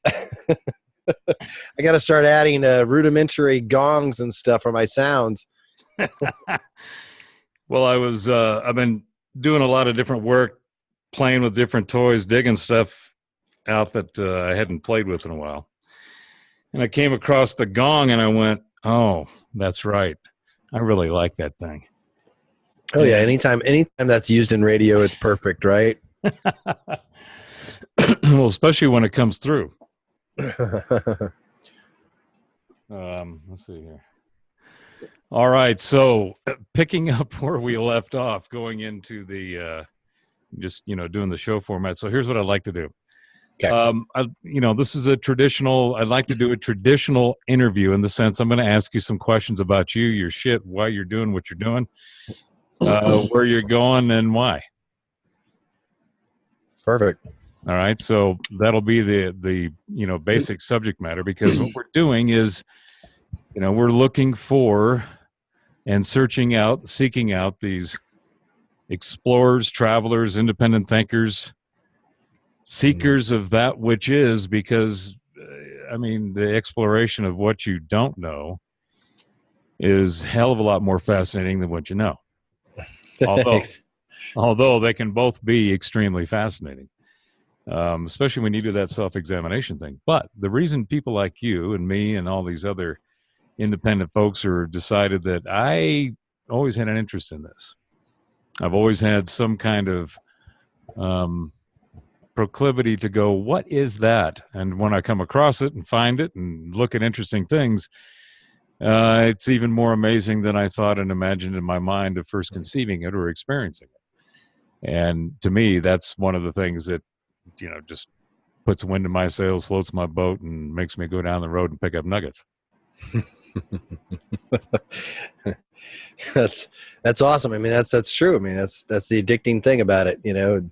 I got to start adding rudimentary gongs and stuff for my sounds. Well, I've been doing a lot of different work, playing with different toys, digging stuff out that I hadn't played with in a while. And I came across the gong and I went, oh, that's right. I really like that thing. Oh yeah. Anytime that's used in radio, it's perfect, right? Well, especially when it comes through. Let's see here. All right. So picking up where we left off, going into the, just, doing the show format. So here's what I'd like to do. Okay. This is I'd like to do a traditional interview in the sense I'm going to ask you some questions about you, your shit, why you're doing what you're doing, where you're going and why. Perfect. All right. So that'll be the basic subject matter, because what we're doing is, we're looking for and seeking out these explorers, travelers, independent thinkers, seekers of that which is, because, the exploration of what you don't know is a hell of a lot more fascinating than what you know. Although they can both be extremely fascinating, especially when you do that self-examination thing. But the reason people like you and me and all these other independent folks are decided that I always had an interest in this. I've always had some kind of proclivity to go, what is that? And when I come across it and find it and look at interesting things, it's even more amazing than I thought and imagined in my mind of first conceiving it or experiencing it. And to me, that's one of the things that, just puts wind in my sails, floats my boat, and makes me go down the road and pick up nuggets. That's awesome. That's true. That's the addicting thing about it. It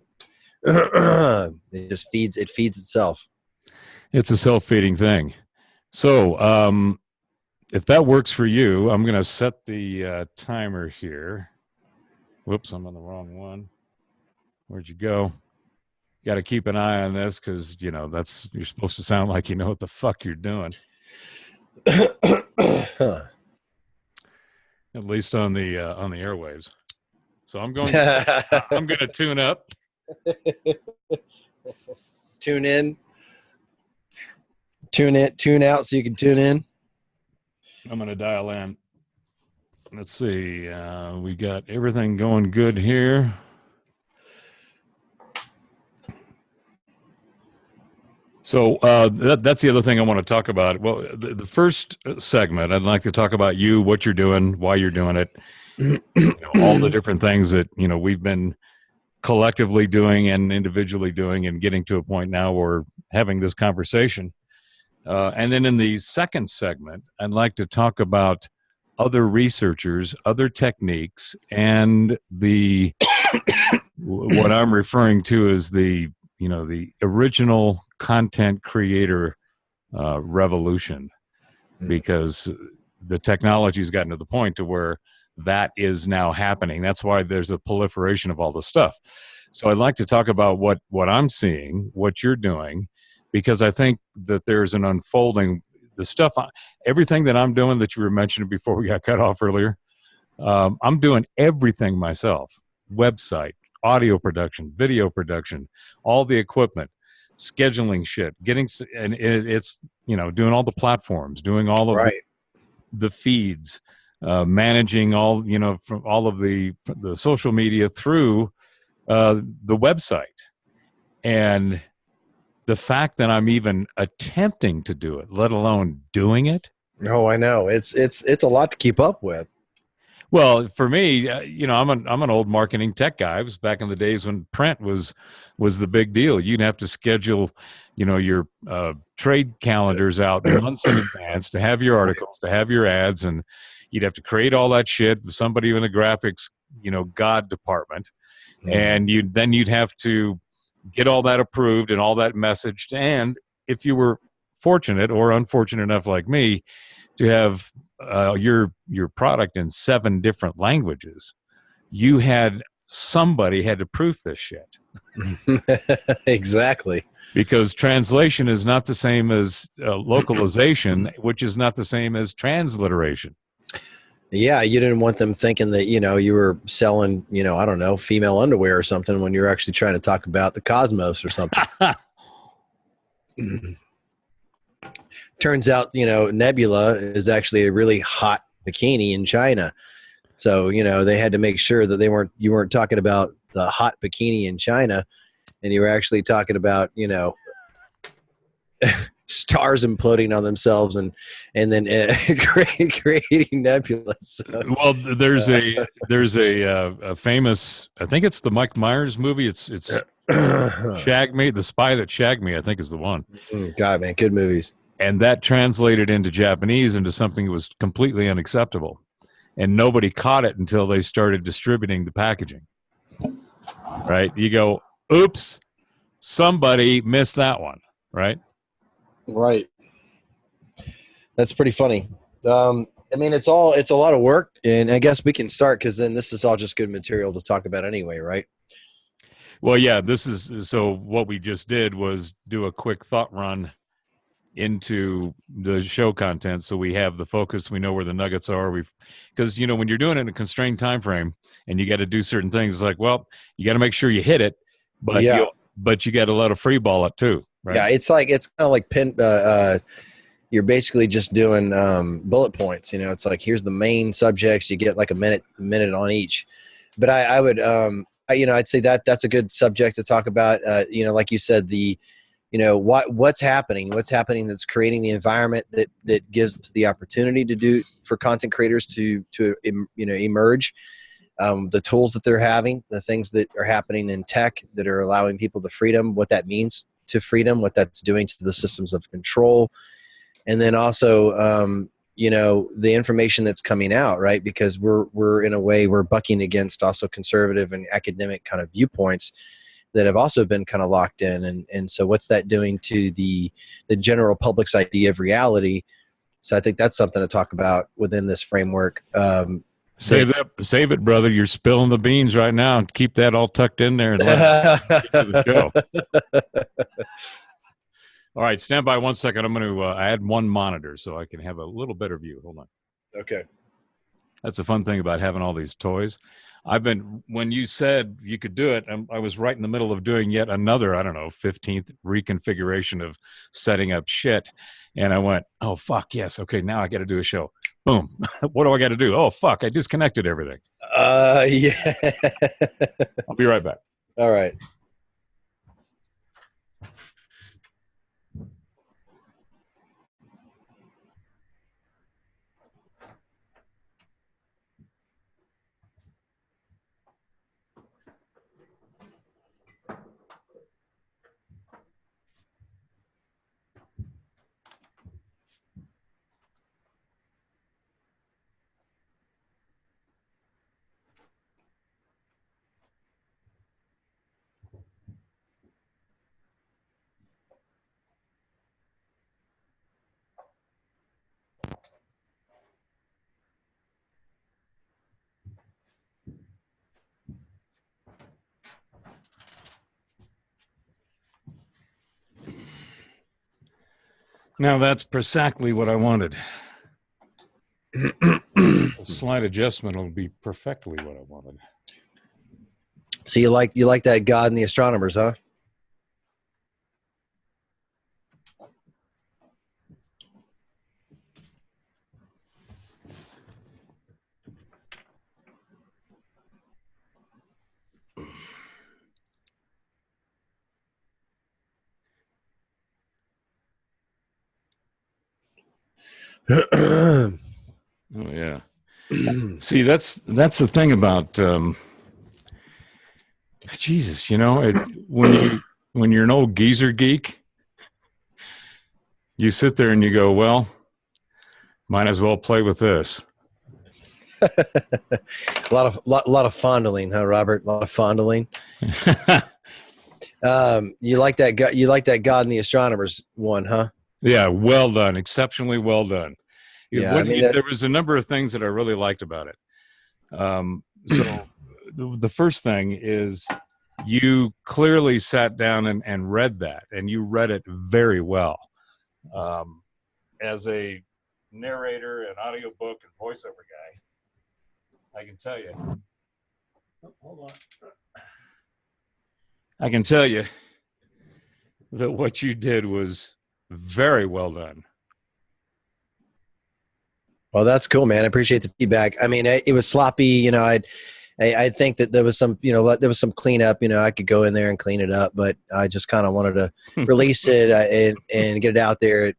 just feeds itself. It's a self-feeding thing. So if that works for you, I'm going to set the timer here. Whoops, I'm on the wrong one. Where'd you go? Got to keep an eye on this, because you're supposed to sound like you know what the fuck you're doing. At least on the airwaves. So I'm going to tune up. Tune in. Tune out so you can tune in. I'm going to dial in. Let's see. We got everything going good here. So that's the other thing I want to talk about. Well, the first segment, I'd like to talk about you, what you're doing, why you're doing it, all the different things that we've been collectively doing and individually doing, and getting to a point now where we're having this conversation. And then in the second segment, I'd like to talk about other researchers, other techniques, and what I'm referring to as the original content creator revolution, because the technology has gotten to the point to where that is now happening. That's why there's a proliferation of all this stuff. So I'd like to talk about what I'm seeing, what you're doing, because I think that there's an unfolding, the stuff, everything that I'm doing that you were mentioning before we got cut off earlier. I'm doing everything myself: website, audio production, video production, all the equipment, scheduling shit, and it's doing all the platforms, doing all of the feeds, managing all from all of the social media through the website. And the fact that I'm even attempting to do it, let alone doing it. Oh, I know. It's a lot to keep up with. Well, for me, I'm an old marketing tech guy. I was back in the days when print was the big deal. You'd have to schedule, your trade calendars out months in advance to have your articles, to have your ads, and you'd have to create all that shit with somebody in the graphics, God department, and you'd have to get all that approved and all that messaged. And if you were fortunate or unfortunate enough like me to have your product in 7 different languages, you had somebody had to proof this shit. Exactly. Because translation is not the same as localization, which is not the same as transliteration. Yeah, you didn't want them thinking that, you were selling, I don't know, female underwear or something when you're actually trying to talk about the cosmos or something. Turns out, Nebula is actually a really hot bikini in China. So, they had to make sure that you weren't talking about the hot bikini in China, and you were actually talking about, stars imploding on themselves and then creating nebulas. So, well, there's a famous, I think it's the Mike Myers movie. It's Shag Me, The Spy That Shagged Me, I think is the one. God, man, good movies. And that translated into Japanese into something that was completely unacceptable. And nobody caught it until they started distributing the packaging. Right? You go, oops, somebody missed that one. Right? Right. That's pretty funny. I mean, it's a lot of work, and I guess we can start because then this is all just good material to talk about anyway, right? Well, yeah, so what we just did was do a quick thought run into the show content, so we have the focus, we know where the nuggets are. Because when you're doing it in a constrained time frame and you got to do certain things, it's like, well, you got to make sure you hit it, but you got to let a free ball it too, right? Yeah, it's kind of like you're basically just doing bullet points. It's like, here's the main subjects. You get like a minute on each. But I would I'd say that's a good subject to talk about. Like you said, what's happening that's creating the environment that gives us the opportunity for content creators to emerge, the tools that they're having, the things that are happening in tech that are allowing people the freedom, what that means to freedom, what that's doing to the systems of control. And then also, the information that's coming out, right? Because we're in a way, we're bucking against also conservative and academic kind of viewpoints that have also been kind of locked in. And so what's that doing to the general public's idea of reality? So I think that's something to talk about within this framework. Save it, brother. You're spilling the beans right now. Keep that all tucked in there and let get to the show. All right, stand by 1 second. I'm going to add one monitor so I can have a little better view. Hold on. Okay. That's the fun thing about having all these toys. When you said you could do it, I was right in the middle of doing yet another, 15th reconfiguration of setting up shit. And I went, oh, fuck, yes. Okay, now I got to do a show. Boom. What do I got to do? Oh, fuck, I disconnected everything. Yeah. I'll be right back. All right. Now that's precisely what I wanted. A slight adjustment will be perfectly what I wanted. So you like that God and the Astronomers, huh? Oh yeah. See, that's the thing about Jesus. When you're an old geezer geek, you sit there and you go, well, might as well play with this. A lot of fondling, huh, Robert? A lot of fondling. You like that God? You like that God and the Astronomers one, huh? Yeah, well done, exceptionally well done. Yeah, there was a number of things that I really liked about it. So the first thing is you clearly sat down and read that, and you read it very well. As a narrator and audiobook and voiceover guy, I can tell you. Oh, hold on. I can tell you that what you did was very well done. Well, that's cool, man. I appreciate the feedback. I mean, it was sloppy. You know, I think that there was some, you know, there was some cleanup. You know, I could go in there and clean it up, but I just kind of wanted to release it and get it out there.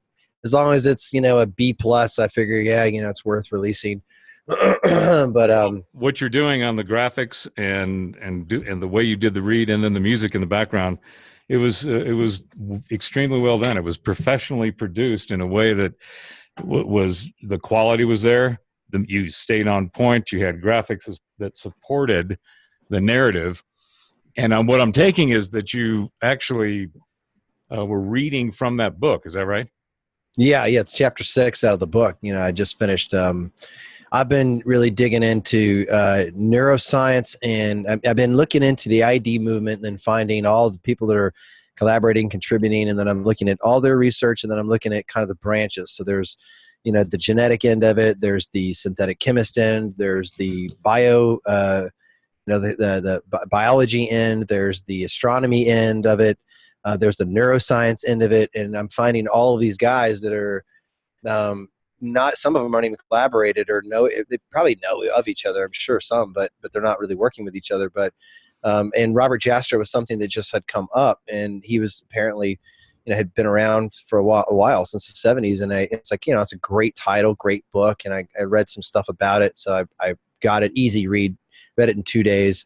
As long as it's, you know, a B plus, I figure, yeah, you know, it's worth releasing. But what you're doing on the graphics and the way you did the read and then the music in the background, it was extremely well done. It was professionally produced in a way that was the quality was there. You stayed on point. You had graphics that supported the narrative. And what I'm taking is that you actually were reading from that book. Is that right? Yeah. It's chapter 6 out of the book. You know, I just finished. I've been really digging into neuroscience, and I've been looking into the ID movement and then finding all the people that are collaborating, contributing, and then I'm looking at all their research, and then I'm looking at kind of the branches. So there's, you know, the genetic end of it, there's the synthetic chemist end, there's the the biology end, there's the astronomy end of it, there's the neuroscience end of it, and I'm finding all of these guys that are not, some of them aren't even collaborated or know, they probably know of each other, I'm sure some, but they're not really working with each other. But and Robert Jastrow was something that just had come up, and he was apparently, you know, had been around for a while since the 70s. And it's like, you know, it's a great title, great book. And I read some stuff about it. So I got it, easy read, read it in 2 days.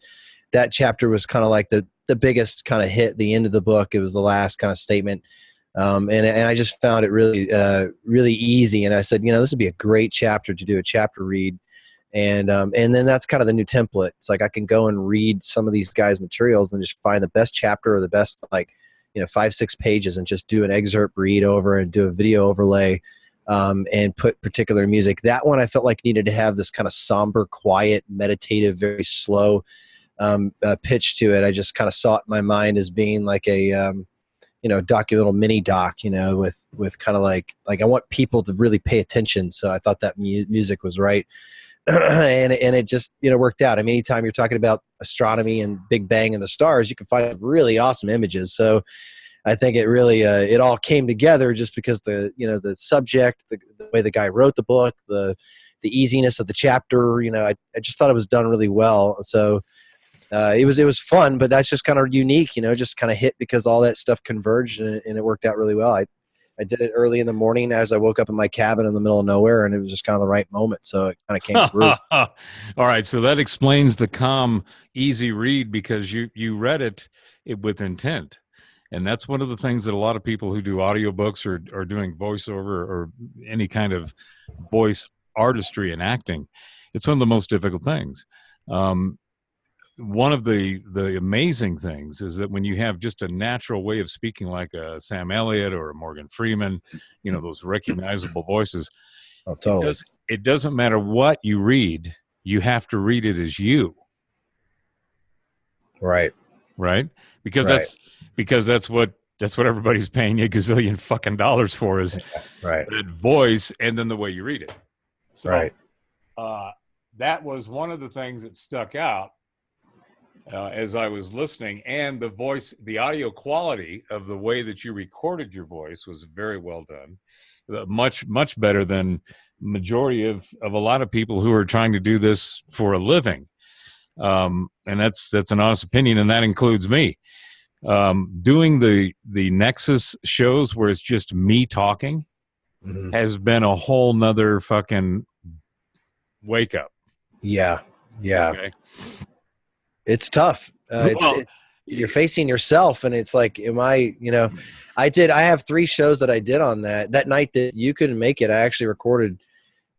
That chapter was kind of like the biggest kind of hit, the end of the book. It was the last kind of statement. And I just found it really, really easy. And I said, you know, this would be a great chapter to do a chapter read. And then that's kind of the new template. It's like I can go and read some of these guys' materials and just find the best chapter or the best, like, you know, 5-6 pages and just do an excerpt read over and do a video overlay and put particular music. That one I felt like needed to have this kind of somber, quiet, meditative, very slow pitch to it. I just kind of saw it in my mind as being like a you know, little mini doc, you know, with kind of like I want people to really pay attention. So I thought that music was right. and it just, you know, worked out. I mean, anytime you're talking about astronomy and Big Bang and the stars, you can find really awesome images. So I think it really, it all came together just because the subject, the way the guy wrote the book, the easiness of the chapter, you know, I just thought it was done really well. So it was fun, but that's just kind of unique, you know, just kind of hit because all that stuff converged and it worked out really well. I did it early in the morning as I woke up in my cabin in the middle of nowhere, and it was just kind of the right moment. So it kind of came through. All right. So that explains the calm, easy read, because you read it with intent. And that's one of the things that a lot of people who do audiobooks or doing voiceover or any kind of voice artistry and acting, it's one of the most difficult things. One of the amazing things is that when you have just a natural way of speaking, like a Sam Elliott or a Morgan Freeman, you know, those recognizable voices, Oh, totally. It doesn't matter what you read, you have to read it as you. Right. Because right. that's what everybody's paying you a gazillion fucking dollars for, is right. that voice and then the way you read it. So right. That was one of the things that stuck out as I was listening, and the voice, the audio quality of the way that you recorded your voice was very well done. Much, much better than majority of a lot of people who are trying to do this for a living. And that's an honest opinion, and that includes me. Doing the Nexus shows where it's just me talking has been a whole nother fucking wake up. Yeah. Okay. It's tough. You're facing yourself, and it's like, am I, you know, I have 3 shows that I did on that night that you couldn't make it. I actually recorded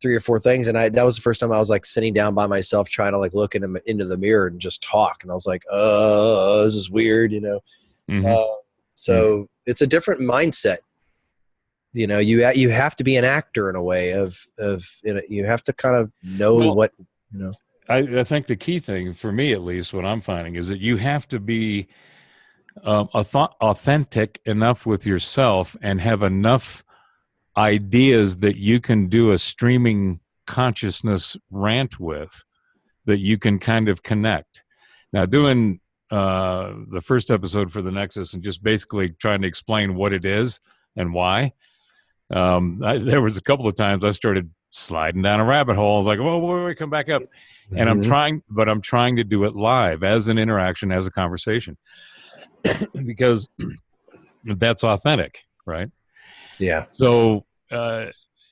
3 or 4 things, and that was the first time I was like sitting down by myself trying to like look into the mirror and just talk. And I was like, this is weird, you know? So it's a different mindset. You know, you have to be an actor in a way of you know, you have to kind of know what, you know. I think the key thing for me, at least, what I'm finding is that you have to be authentic enough with yourself and have enough ideas that you can do a streaming consciousness rant with, that you can kind of connect. Now, doing the first episode for the Nexus and just basically trying to explain what it is and why, there was a couple of times I started sliding down a rabbit hole. I was like, "Whoa, wait, come back up!" And I'm trying to do it live as an interaction, as a conversation, because that's authentic, right? Yeah. So,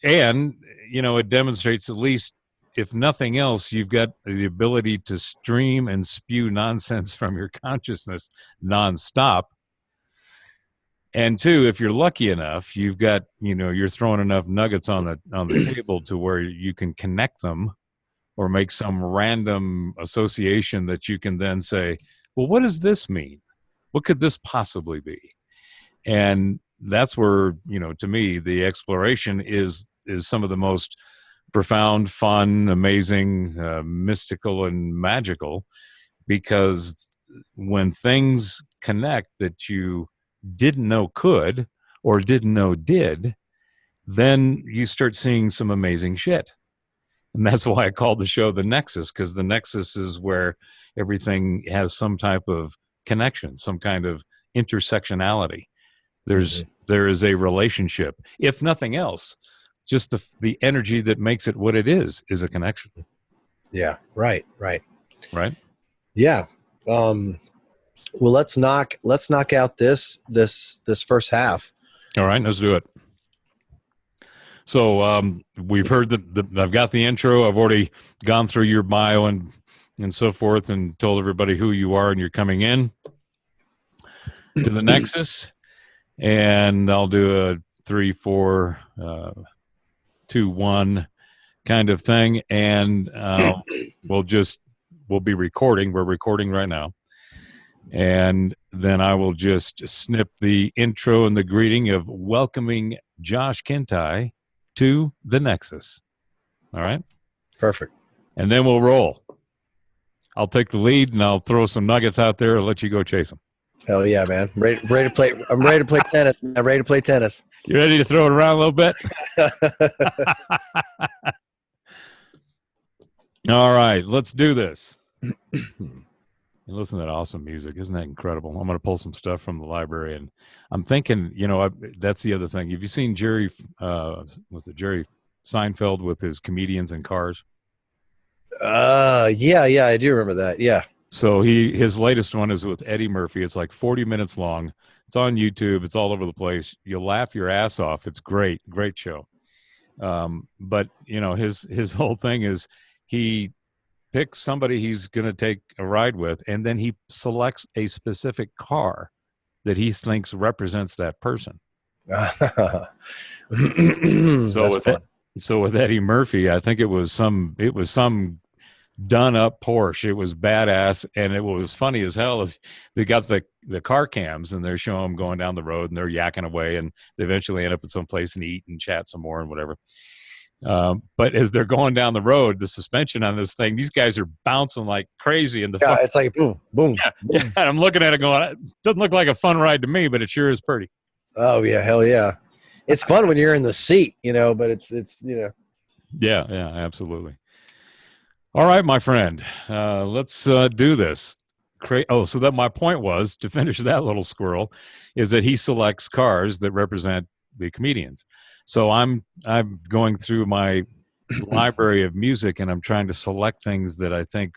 and it demonstrates, at least, if nothing else, you've got the ability to stream and spew nonsense from your consciousness nonstop. And two, if you're lucky enough, you've got, you're throwing enough nuggets on the table to where you can connect them or make some random association that you can then say, well, what does this mean? What could this possibly be? And that's where, to me, the exploration is some of the most profound, fun, amazing, mystical, and magical, because when things connect that you didn't know could or didn't know did, then you start seeing some amazing shit. And that's why I called the show The Nexus, because the Nexus is where everything has some type of connection, some kind of intersectionality. There is a relationship. If nothing else, just the energy that makes it what it is a connection. Yeah. Right. Yeah. Well, let's knock out this first half. All right, let's do it. So we've heard I've got the intro. I've already gone through your bio and so forth, and told everybody who you are and you're coming in to the Nexus. And I'll do a 3, 4, 2, 1 kind of thing, and we'll be recording. We're recording right now. And then I will just snip the intro and the greeting of welcoming Josh Kintai to the Nexus. All right? Perfect. And then we'll roll. I'll take the lead, and I'll throw some nuggets out there and let you go chase them. Hell yeah, man. Ready to play. I'm ready to play tennis. I'm ready to play tennis. You ready to throw it around a little bit? All right, let's do this. And listen to that awesome music. Isn't that incredible? I'm going to pull some stuff from the library, and I'm thinking, that's the other thing. Have you seen Jerry Seinfeld with his comedians in cars? Yeah, I do remember that. Yeah. So his latest one is with Eddie Murphy. It's like 40 minutes long. It's on YouTube. It's all over the place. You'll laugh your ass off. It's great show. But his whole thing is he picks somebody he's going to take a ride with, and then he selects a specific car that he thinks represents that person. So with Eddie Murphy, I think it was some done up Porsche. It was badass, and it was funny as hell. Is they got the car cams, and they're showing them going down the road, and they're yakking away, and they eventually end up at some place and eat and chat some more and whatever. But as they're going down the road, the suspension on this thing, these guys are bouncing like crazy. And it's like boom, boom, yeah, boom. Yeah. And I'm looking at it going, it doesn't look like a fun ride to me, but it sure is pretty. Oh yeah, hell yeah. It's fun when you're in the seat, but it's Yeah, absolutely. All right, my friend, let's do this. So that my point was, to finish that little squirrel, is that he selects cars that represent the comedians. So I'm going through my library of music, and I'm trying to select things that I think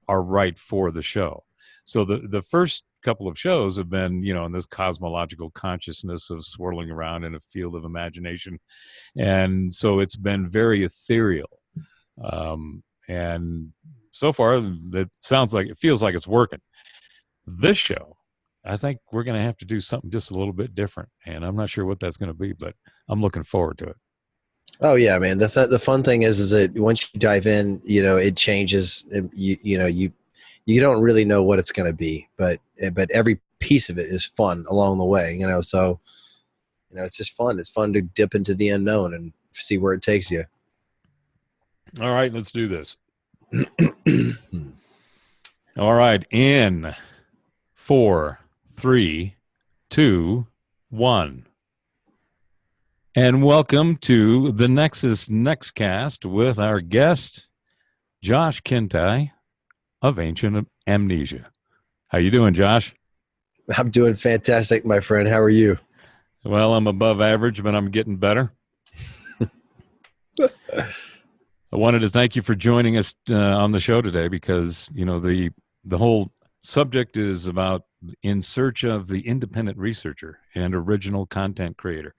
are right for the show. So the first couple of shows have been, in this cosmological consciousness of swirling around in a field of imagination. And so it's been very ethereal. And so far, it feels like it's working. This show, I think we're going to have to do something just a little bit different. And I'm not sure what that's going to be, but I'm looking forward to it. Oh yeah, man. The fun thing is that once you dive in, it changes. You don't really know what it's going to be, but every piece of it is fun along the way. So it's just fun. It's fun to dip into the unknown and see where it takes you. All right, let's do this. All right. In 4, 3, 2, 1. And welcome to the Nexus Nextcast with our guest, Josh Kintai of Ancient Amnesia. How you doing, Josh? I'm doing fantastic, my friend. How are you? Well, I'm above average, but I'm getting better. I wanted to thank you for joining us on the show today because, you know, the whole subject is about in search of the independent researcher and original content creator.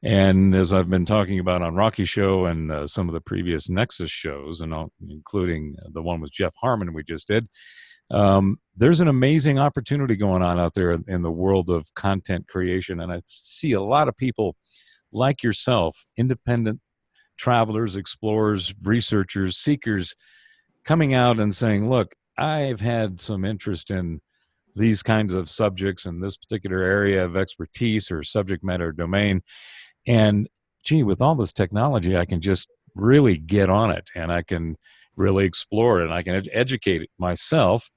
And as I've been talking about on Rocky Show and some of the previous Nexus shows, and including the one with Jeff Harmon we just did, there's an amazing opportunity going on out there in the world of content creation. And I see a lot of people like yourself, independent travelers, explorers, researchers, seekers, coming out and saying, look, I've had some interest in these kinds of subjects in this particular area of expertise or subject matter domain. And gee, with all this technology, I can just really get on it and I can really explore it and I can educate myself.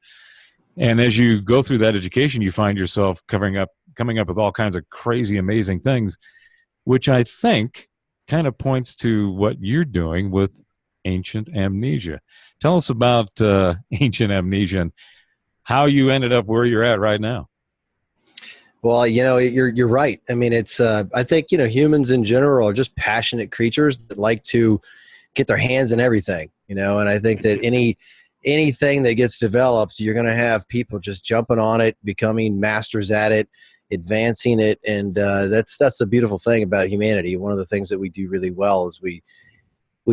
And as you go through that education, you find yourself coming up with all kinds of crazy, amazing things, which I think kind of points to what you're doing with Ancient Amnesia. Tell us about Ancient Amnesia and how you ended up where you're at right now. Well, you know, you're right. I mean, it's I think, you know, humans in general are just passionate creatures that like to get their hands in everything, you know, and I think that anything that gets developed, you're going to have people just jumping on it, becoming masters at it, advancing it, and that's the beautiful thing about humanity. One of the things that we do really well is we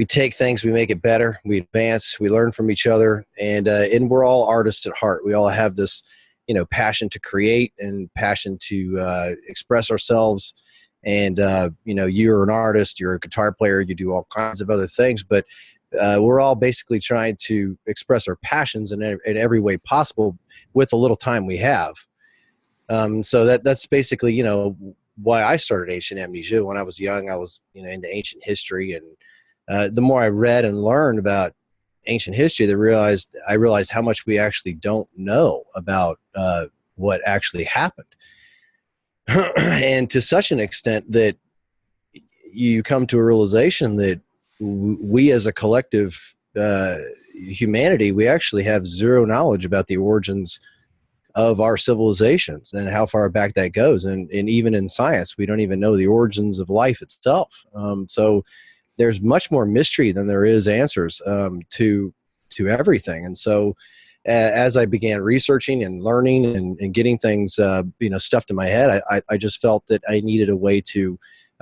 take things, we make it better, we advance, we learn from each other, and we're all artists at heart. We all have this, you know, passion to create and passion to express ourselves. And you know, you're an artist, you're a guitar player, you do all kinds of other things, but we're all basically trying to express our passions in every way possible with the little time we have. So that's basically, you know, why I started Ancient Amnesia. When I was young, I was, you know, into ancient history, and the more I read and learned about ancient history, I realized how much we actually don't know about what actually happened, and to such an extent that you come to a realization that we as a collective humanity, we actually have zero knowledge about the origins of our civilizations and how far back that goes. And even in science, we don't even know the origins of life itself. So there's much more mystery than there is answers to everything. And so as I began researching and learning and getting things, you know, stuffed in my head, I just felt that I needed a way to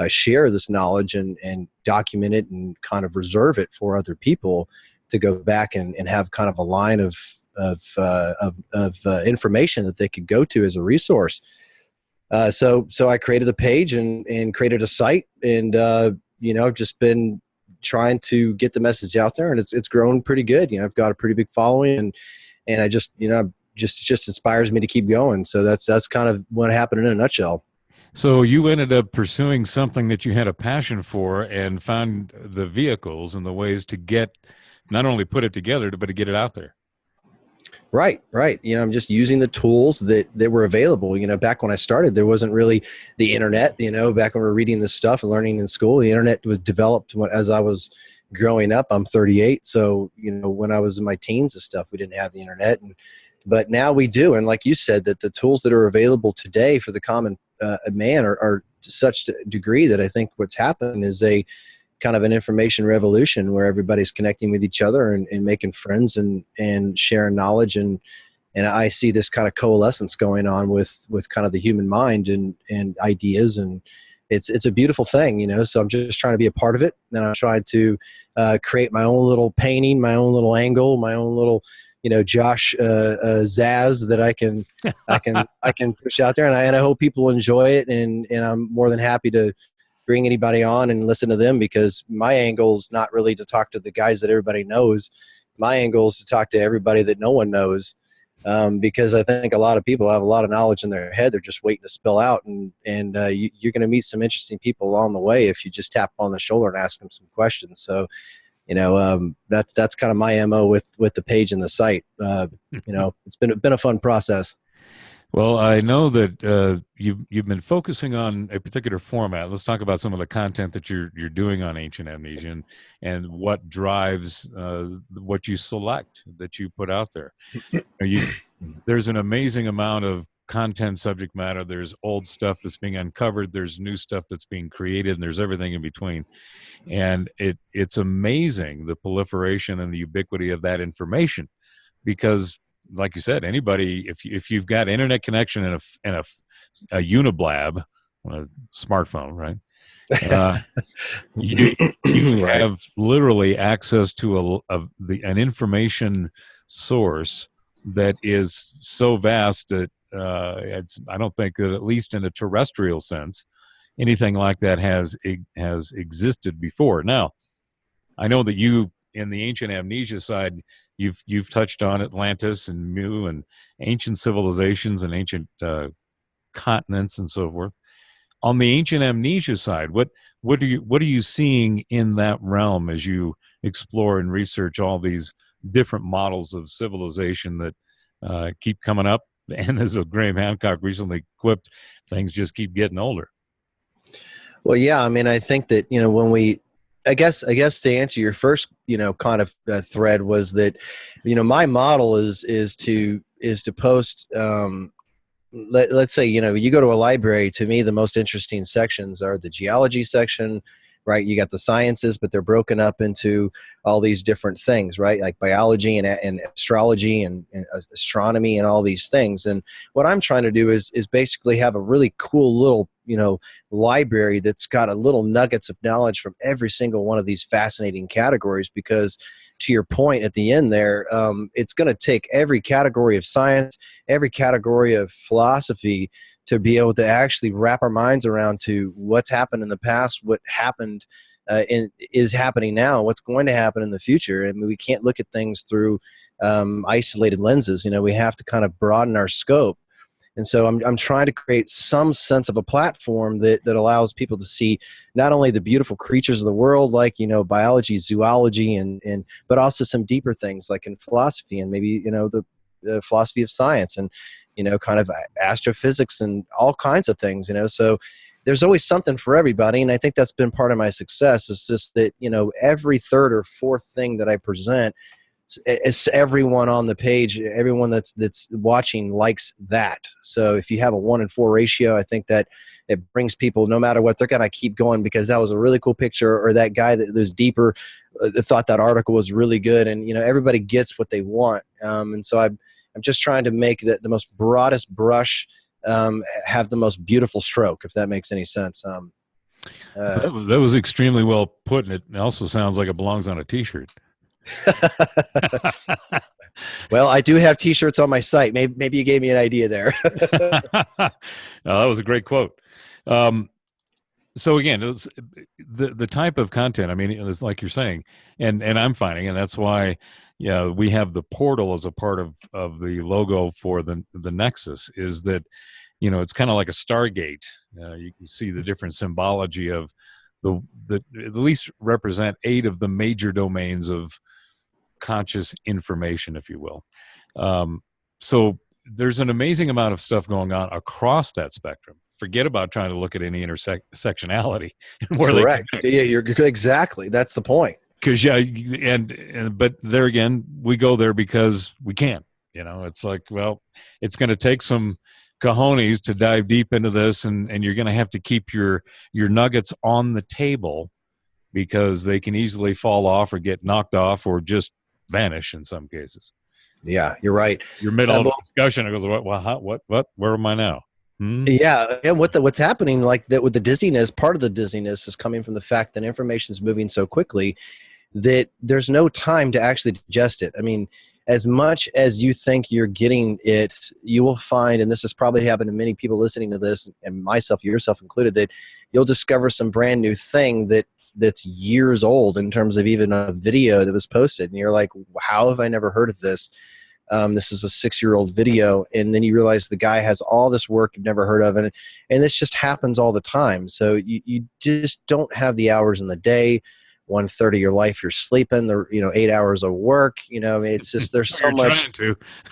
share this knowledge and document it and kind of reserve it for other people to go back and have kind of a line of information that they could go to as a resource. So I created a page and created a site, and you know, just been trying to get the message out there, and it's grown pretty good. You know, I've got a pretty big following, and I just, you know, just inspires me to keep going. So that's kind of what happened in a nutshell. So you ended up pursuing something that you had a passion for and found the vehicles and the ways to get, not only put it together, but to get it out there. Right. You know, I'm just using the tools that were available. You know, back when I started, there wasn't really the internet. You know, back when we were reading this stuff and learning in school, the internet was developed as I was growing up. I'm 38. So, you know, when I was in my teens and stuff, we didn't have the internet. But now we do. And like you said, that the tools that are available today for the common man are to such a degree that I think what's happened is a kind of an information revolution where everybody's connecting with each other and making friends and sharing knowledge. And I see this kind of coalescence going on with kind of the human mind and ideas. And it's a beautiful thing, you know, so I'm just trying to be a part of it. And I'm trying to create my own little painting, my own little angle, my own little, you know, Josh Zaz that I can push out there. And I hope people enjoy it. And I'm more than happy to bring anybody on and listen to them, because my angle is not really to talk to the guys that everybody knows. My angle is to talk to everybody that no one knows, because I think a lot of people have a lot of knowledge in their head. They're just waiting to spill out, and you're going to meet some interesting people along the way if you just tap on the shoulder and ask them some questions. So, That's kind of my MO with the page and the site. It's been a fun process. Well, I know that you've been focusing on a particular format. Let's talk about some of the content that you're doing on Ancient Amnesia, and what drives what you select that you put out there. There's an amazing amount of content, subject matter. There's old stuff that's being uncovered. There's new stuff that's being created, and there's everything in between. And it's amazing, the proliferation and the ubiquity of that information, because like you said, anybody, if you've got internet connection and a Uniblab, a smartphone, right? You Right. have literally access to an information source that is so vast that I don't think that, at least in a terrestrial sense, anything like that has existed before. Now, I know that you, in the Ancient Amnesia side, you've touched on Atlantis and Mu and ancient civilizations and ancient continents and so forth. On the Ancient Amnesia side, what are you seeing in that realm as you explore and research all these different models of civilization that keep coming up? And as Graham Hancock recently quipped, things just keep getting older. Well, yeah, I mean, I think that, I guess to answer your first, kind of thread was that, my model is to post, let's say, you go to a library. To me, the most interesting sections are the geology section, right? You got the sciences, but they're broken up into all these different things, right? Like biology and astrology and astronomy and all these things. And what I'm trying to do is basically have a really cool little, library that's got a little nuggets of knowledge from every single one of these fascinating categories. Because to your point at the end there, it's going to take every category of science, every category of philosophy, to be able to actually wrap our minds around to what's happened in the past, what happened is happening now, what's going to happen in the future. I mean, we can't look at things through isolated lenses. We have to kind of broaden our scope. And so I'm trying to create some sense of a platform that allows people to see not only the beautiful creatures of the world, like, biology, zoology, and but also some deeper things like in philosophy, and maybe, the philosophy of science, and, kind of astrophysics and all kinds of things, So there's always something for everybody. And I think that's been part of my success. It's just that, every third or fourth thing that I present, it's everyone on the page, everyone that's watching likes that. So if you have a 1-in-4 ratio, I think that it brings people, no matter what, they're going to keep going because that was a really cool picture, or that guy that was deeper thought that article was really good. And, everybody gets what they want. And so I'm just trying to make the most broadest brush have the most beautiful stroke, if that makes any sense. That was extremely well put, and it also sounds like it belongs on a T-shirt. Well, I do have T-shirts on my site. Maybe you gave me an idea there. No, that was a great quote. So again, it's the type of content. I mean, it's like you're saying, and I'm finding, and that's why, we have the portal as a part of the logo for the Nexus. Is that, it's kind of like a Stargate. You can see the different symbology of the at least represent 8 of the major domains of conscious information, if you will. So there's an amazing amount of stuff going on across that spectrum. Forget about trying to look at any intersectionality. Correct. Yeah, you're exactly. That's the point. Because but there again, we go there because we can. It's like, well, it's going to take some cojones to dive deep into this, and you're going to have to keep your nuggets on the table, because they can easily fall off or get knocked off or just vanish in some cases. Yeah, you're right. You're middle of a discussion. It goes, what? Where am I now? Yeah, and what's happening, like that with the dizziness, part of the dizziness is coming from the fact that information is moving so quickly that there's no time to actually digest it. I mean, as much as you think you're getting it, you will find, and this has probably happened to many people listening to this, and myself, yourself included, that you'll discover some brand new thing that's years old in terms of even a video that was posted, and you're like, how have I never heard of this? This is a 6-year-old video, and then you realize the guy has all this work you've never heard of, and this just happens all the time. So you just don't have the hours in the day 1/3 of your life you're sleeping, 8 hours of work. It's just there's so much.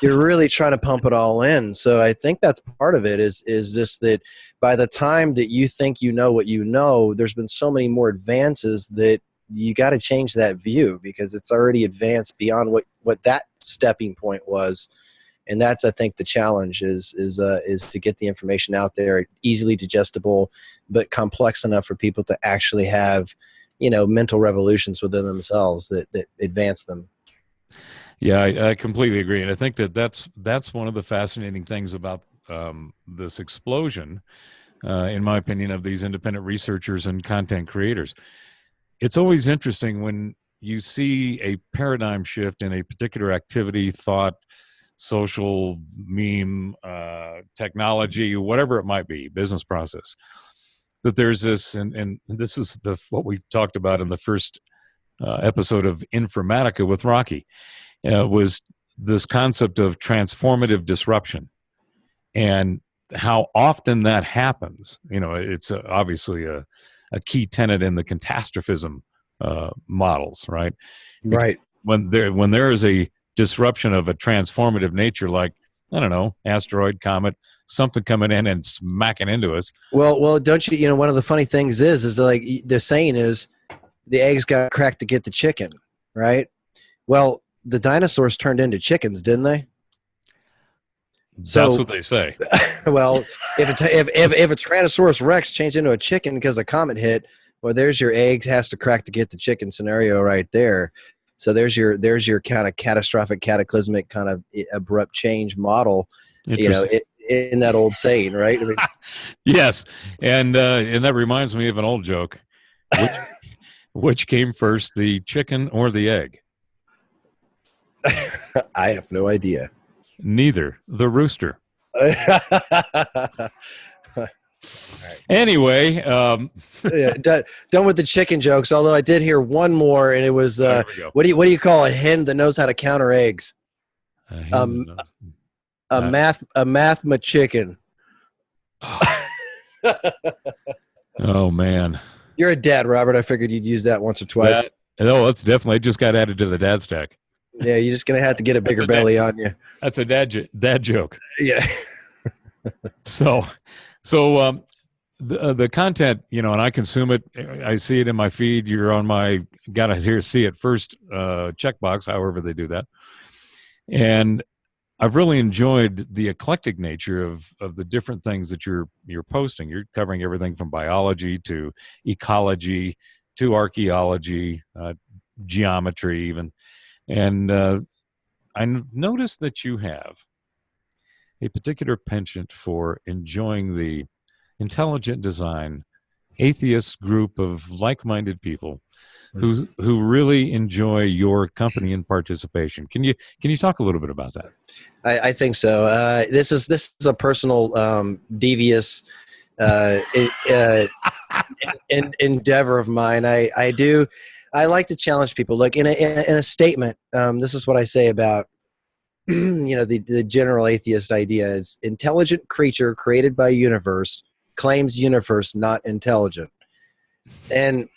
You're really trying to pump it all in. So I think that's part of it is just that by the time that you think you know what you know, there's been so many more advances that you got to change that view because it's already advanced beyond what that stepping point was. And that's, I think, the challenge is to get the information out there, easily digestible, but complex enough for people to actually have, mental revolutions within themselves that advance them. Yeah, I completely agree, and I think that's one of the fascinating things about this explosion, in my opinion, of these independent researchers and content creators. It's always interesting when you see a paradigm shift in a particular activity, thought, social meme, technology, whatever it might be, business process, that there's this, and this is what we talked about in the first episode of Informatica with Rocky, was this concept of transformative disruption and how often that happens. It's obviously a key tenet in the catastrophism models, right? Right. When there is a disruption of a transformative nature, like, I don't know, asteroid, comet, something coming in and smacking into us. Well, don't you, one of the funny things is like the saying is the eggs got cracked to get the chicken, right? Well, the dinosaurs turned into chickens, didn't they? That's what they say. Well, if a Tyrannosaurus Rex changed into a chicken because a comet hit, well, there's your egg has to crack to get the chicken scenario right there. So there's your kind of catastrophic, cataclysmic, kind of abrupt change model. In that old saying, right? I mean, yes, and that reminds me of an old joke. Which came first, the chicken or the egg? I have no idea. Neither. The rooster. Anyway, yeah, done with the chicken jokes. Although I did hear one more, and it was what do you call a hen that knows how to counter eggs? A mathma chicken. Oh man, you're a dad, Robert. I figured you'd use that once or twice. It's definitely just got added to the dad stack. Yeah, you're just gonna have to get a bigger belly on you. That's a dad joke. Yeah. So the content, and I consume it. I see it in my feed. You're on my see it first checkbox, however they do that. And I've really enjoyed the eclectic nature of the different things that you're posting. You're covering everything from biology to ecology to archaeology, geometry even. And I noticed that you have a particular penchant for enjoying the intelligent design, atheist group of like-minded people who really enjoy your company and participation. Can you talk a little bit about that? I think so. This is a personal devious endeavor of mine. I like to challenge people. Like in a statement, this is what I say about the general atheist idea is intelligent creature created by universe claims universe not intelligent. And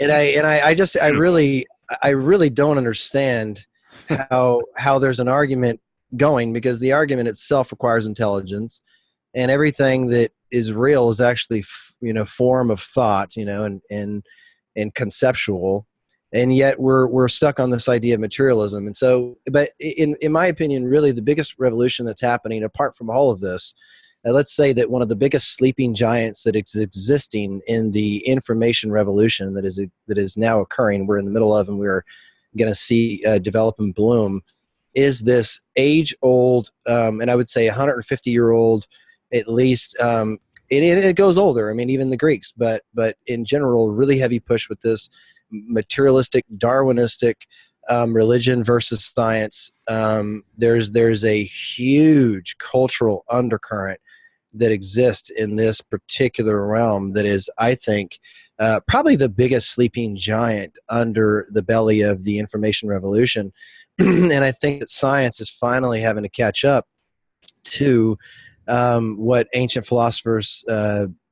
I really don't understand how there's an argument going, because the argument itself requires intelligence, and everything that is real is actually form of thought, and conceptual, and yet we're stuck on this idea of materialism. And so, but in my opinion, really the biggest revolution that's happening apart from all of this, let's say that one of the biggest sleeping giants that is existing in the information revolution that is now occurring, we're in the middle of, and we're going to see develop and bloom, is this age-old, and I would say 150-year-old at least. It goes older. I mean, even the Greeks, but in general, really heavy push with this materialistic, Darwinistic religion versus science. There's a huge cultural undercurrent that exists in this particular realm that is, I think, probably the biggest sleeping giant under the belly of the information revolution. And I think that science is finally having to catch up to what ancient philosophers,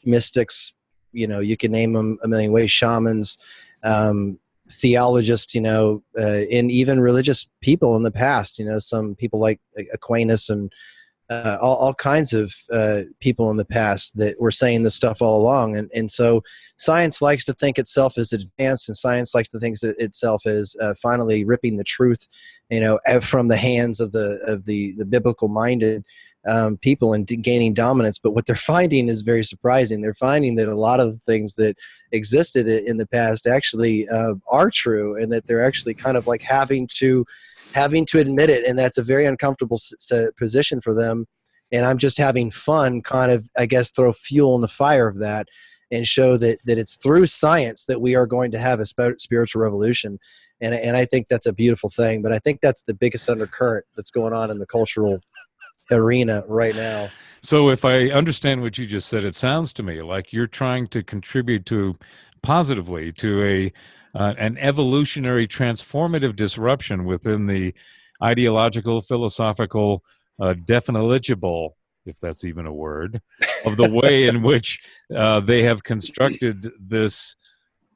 mystics, you can name them a million ways, shamans, theologists, and even religious people in the past, some people like Aquinas and all kinds of people in the past that were saying this stuff all along. And so science likes to think itself as advanced, and science likes to think itself as finally ripping the truth, from the hands of the biblical minded people and gaining dominance. But what they're finding is very surprising. They're finding that a lot of the things that existed in the past actually are true, and that they're actually kind of like having to admit it, and that's a very uncomfortable position for them. And I'm just having fun, kind of, I guess, throw fuel in the fire of that, and show that it's through science that we are going to have a spiritual revolution. And I think that's a beautiful thing. But I think that's the biggest undercurrent that's going on in the cultural arena right now. So if I understand what you just said, it sounds to me like you're trying to contribute positively to an evolutionary transformative disruption within the ideological, philosophical, definitely, if that's even a word, of the way in which they have constructed this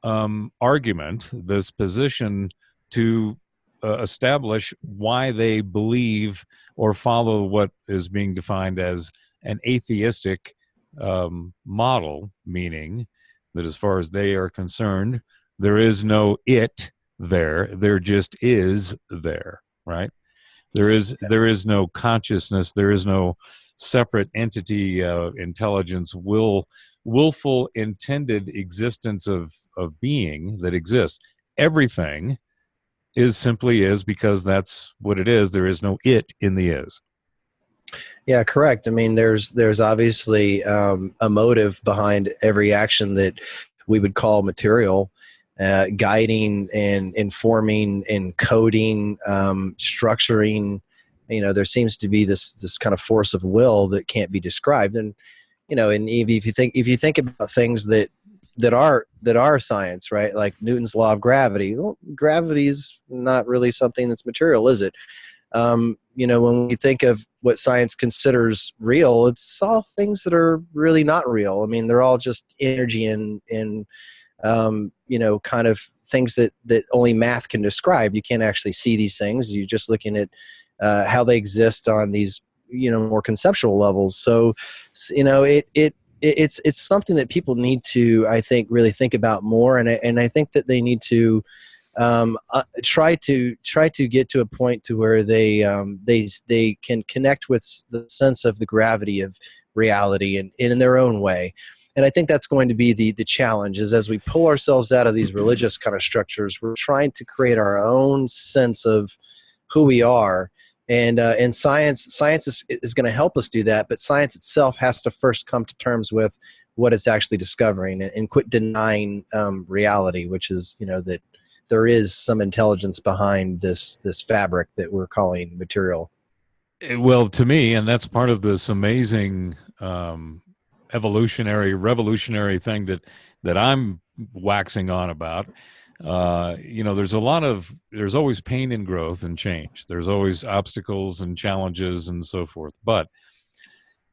argument, this position to establish why they believe or follow what is being defined as an atheistic model, meaning that as far as they are concerned, there is no it there just is there, right? There is no consciousness, there is no separate entity, intelligence, willful intended existence of being that exists. Everything simply is because that's what it is. There is no it in the is. Yeah, correct. I mean, there's obviously a motive behind every action that we would call material, guiding and informing and coding, structuring. There seems to be this kind of force of will that can't be described. And and if you think about things that are science, right? Like Newton's law of gravity. Well, gravity is not really something that's material, is it? When we think of what science considers real, it's all things that are really not real. I mean, they're all just energy and kind of things that only math can describe. You can't actually see these things. You're just looking at how they exist on these, more conceptual levels. So, it's something that people need to, I think, really think about more. And I think that they need to try to get to a point to where they can connect with the sense of the gravity of reality and in their own way. And I think that's going to be the challenge, is as we pull ourselves out of these religious kind of structures, we're trying to create our own sense of who we are. And science is going to help us do that, but science itself has to first come to terms with what it's actually discovering, and quit denying reality, which is, that there is some intelligence behind this fabric that we're calling material. Well, to me, and that's part of this amazing revolutionary thing that I'm waxing on about. There's always pain in growth and change. There's always obstacles and challenges and so forth. But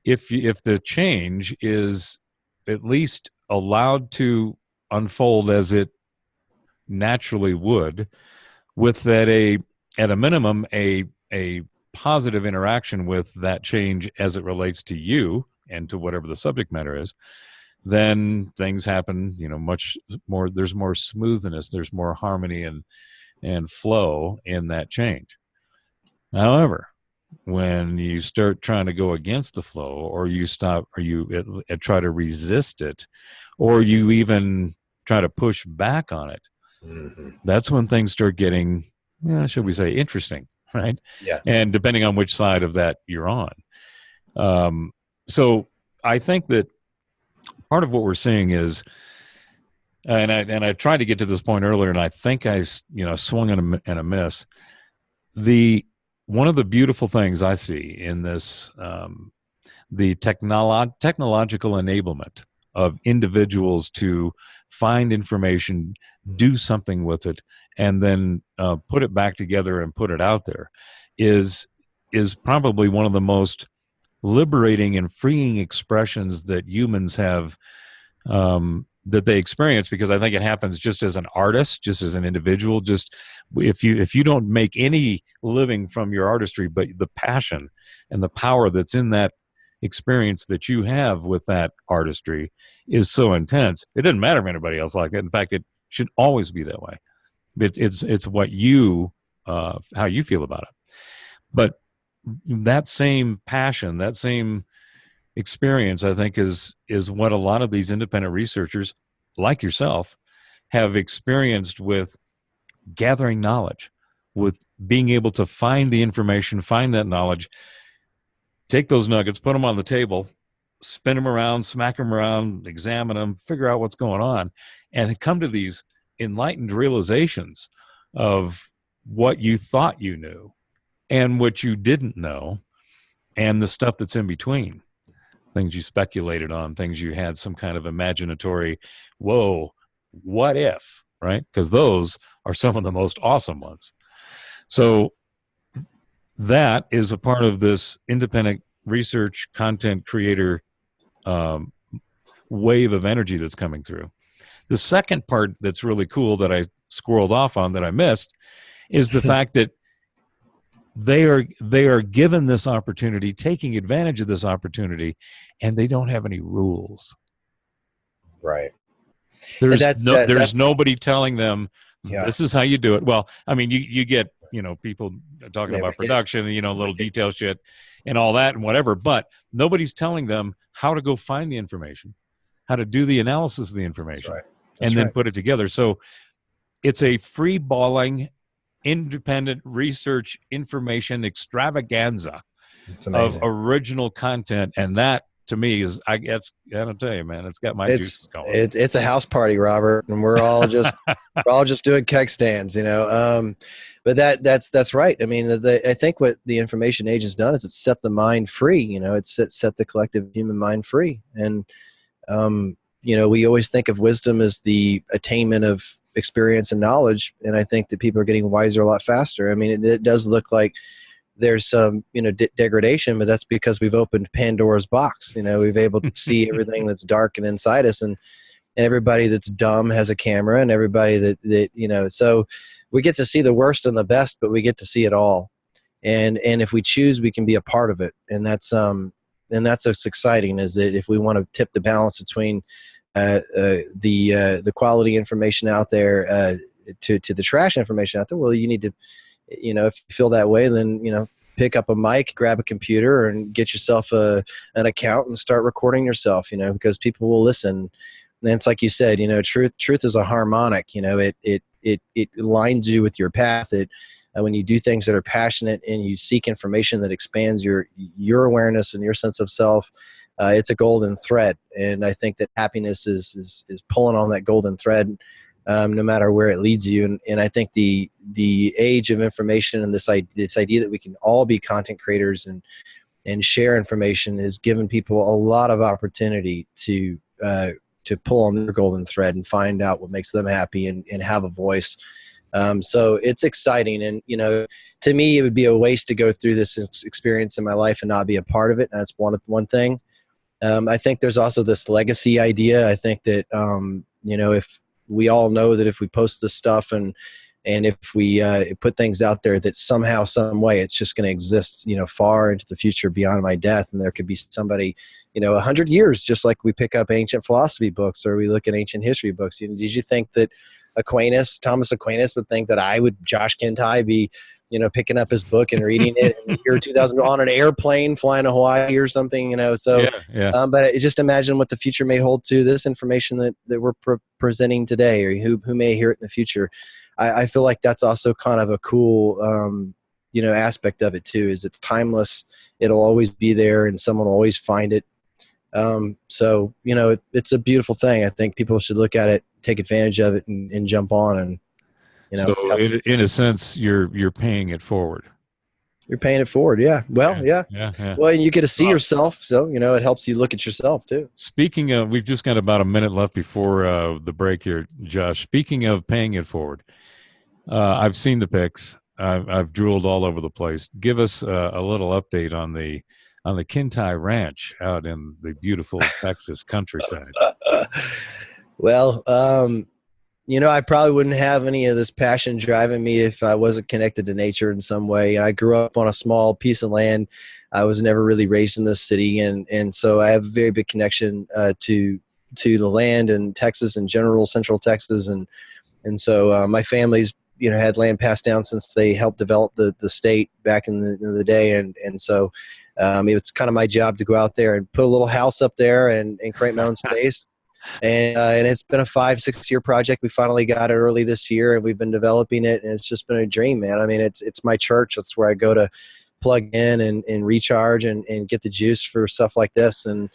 if the change is at least allowed to unfold as it naturally would, with that at a minimum a positive interaction with that change as it relates to you and to whatever the subject matter is, then things happen, much more. There's more smoothness, there's more harmony and flow in that change. However, when you start trying to go against the flow, or you stop, or you try to resist it, or you even try to push back on it, that's when things start getting, should we say, interesting, right? Yeah. And depending on which side of that you're on. So I think that part of what we're seeing is, and I tried to get to this point earlier, and I think I swung in a miss. One of the beautiful things I see in this, the technological enablement of individuals to find information, do something with it, and then put it back together and put it out there, is probably one of the most liberating and freeing expressions that humans have, that they experience, because I think it happens just as an artist, just as an individual. Just if you don't make any living from your artistry, but the passion and the power that's in that experience that you have with that artistry is so intense, it doesn't matter if anybody else like it. In fact, it should always be that way. It's what you how you feel about it. But that same passion, that same experience, I think, is what a lot of these independent researchers like yourself have experienced with gathering knowledge, with being able to find the information, find that knowledge, take those nuggets, put them on the table, spin them around, smack them around, examine them, figure out what's going on, and come to these enlightened realizations of what you thought you knew and what you didn't know, and the stuff that's in between. Things you speculated on, things you had some kind of imaginatory, whoa, what if, right? Because those are some of the most awesome ones. So that is a part of this independent research content creator wave of energy that's coming through. The second part that's really cool that I squirreled off on that I missed is the fact that they are given this opportunity, taking advantage of this opportunity, and they don't have any rules. Right. There's nobody telling them Yeah. this is how you do it. Well, I mean, you get, people talking about production, little detail shit and all that and whatever, but nobody's telling them how to go find the information, how to do the analysis of the information, and then put it together. So it's a free balling, independent research information extravaganza of original content, and that to me is, I don't tell you, man, it's got my juices going. It's a house party, Robert, and we're all just doing keg stands, but that's right. I mean, I think what the information age has done is it's set the mind free. It's set the collective human mind free, and we always think of wisdom as the attainment of experience and knowledge, and I think that people are getting wiser a lot faster. I mean, it does look like there's some degradation, but that's because we've opened Pandora's box. We've able to see everything that's dark and inside us, and everybody that's dumb has a camera, and everybody that so we get to see the worst and the best, but we get to see it all, and if we choose, we can be a part of it, and that's what's exciting, is that if we want to tip the balance between the quality information out there to the trash information out there, well, you need to, if you feel that way, then pick up a mic, grab a computer, and get yourself an account and start recording yourself. Because people will listen. And it's like you said, truth is a harmonic. It aligns you with your path. When you do things that are passionate and you seek information that expands your awareness and your sense of self, it's a golden thread. And I think that happiness is pulling on that golden thread, no matter where it leads you. And I think the age of information and this idea that we can all be content creators and share information has given people a lot of opportunity to pull on their golden thread and find out what makes them happy and have a voice. So it's exciting. And, to me, it would be a waste to go through this experience in my life and not be a part of it. That's one thing. I think there's also this legacy idea. I think that, if we all know that if we post this stuff and if we put things out there, that somehow, some way, it's just going to exist, far into the future beyond my death. And there could be somebody, 100 years, just like we pick up ancient philosophy books or we look at ancient history books. Did you think that Thomas Aquinas would think that Josh Kintai, be, picking up his book and reading it in the year 2000 on an airplane flying to Hawaii or something, So, but just imagine what the future may hold to this information that we're presenting today, or who may hear it in the future. I feel like that's also kind of a cool, aspect of it too, is it's timeless. It'll always be there and someone will always find it. So, it's a beautiful thing. I think people should look at it, take advantage of it, and jump on. And, so in a sense, you're paying it forward. You're paying it forward. Yeah. Well, yeah. Well, and you get to see yourself. So, it helps you look at yourself too. Speaking of, we've just got about a minute left before the break here, Josh. Speaking of paying it forward, I've seen the pics. I've drooled all over the place. Give us a little update on the Kintai Ranch out in the beautiful Texas countryside. Well, I probably wouldn't have any of this passion driving me if I wasn't connected to nature in some way. I grew up on a small piece of land. I was never really raised in this city, and so I have a very big connection to the land and Texas in general, Central Texas, and so my family's had land passed down since they helped develop the state back in the day, and so it's kind of my job to go out there and put a little house up there and create my own space. And it's been a 5-6 year project. We finally got it early this year, and we've been developing it, and it's just been a dream, man. I mean, it's my church. That's where I go to plug in and recharge and get the juice for stuff like this. And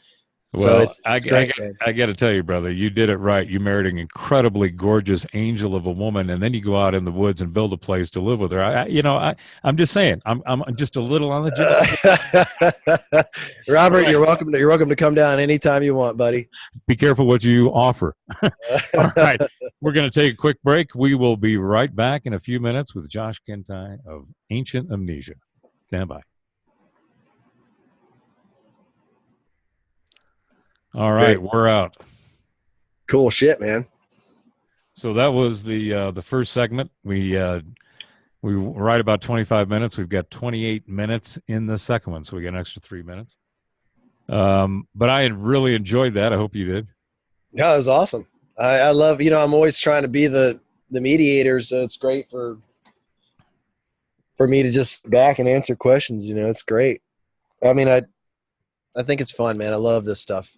so it's great, I got to tell you, brother, you did it right. You married an incredibly gorgeous angel of a woman, and then you go out in the woods and build a place to live with her. I'm just saying, I'm just a little on the Robert, you're welcome to come down anytime you want, buddy. Be careful what you offer. All right, we're going to take a quick break. We will be right back in a few minutes with Josh Kintai of Ancient Amnesia. Stand by. All right, we're out. Cool shit, man. So that was the first segment. We right about 25 minutes. We've got 28 minutes in the second one, so we got an extra 3 minutes. But I had really enjoyed that. I hope you did. Yeah, it was awesome. I love, I'm always trying to be the mediator, so it's great for me to just sit back and answer questions. It's great. I mean, I think it's fun, man. I love this stuff.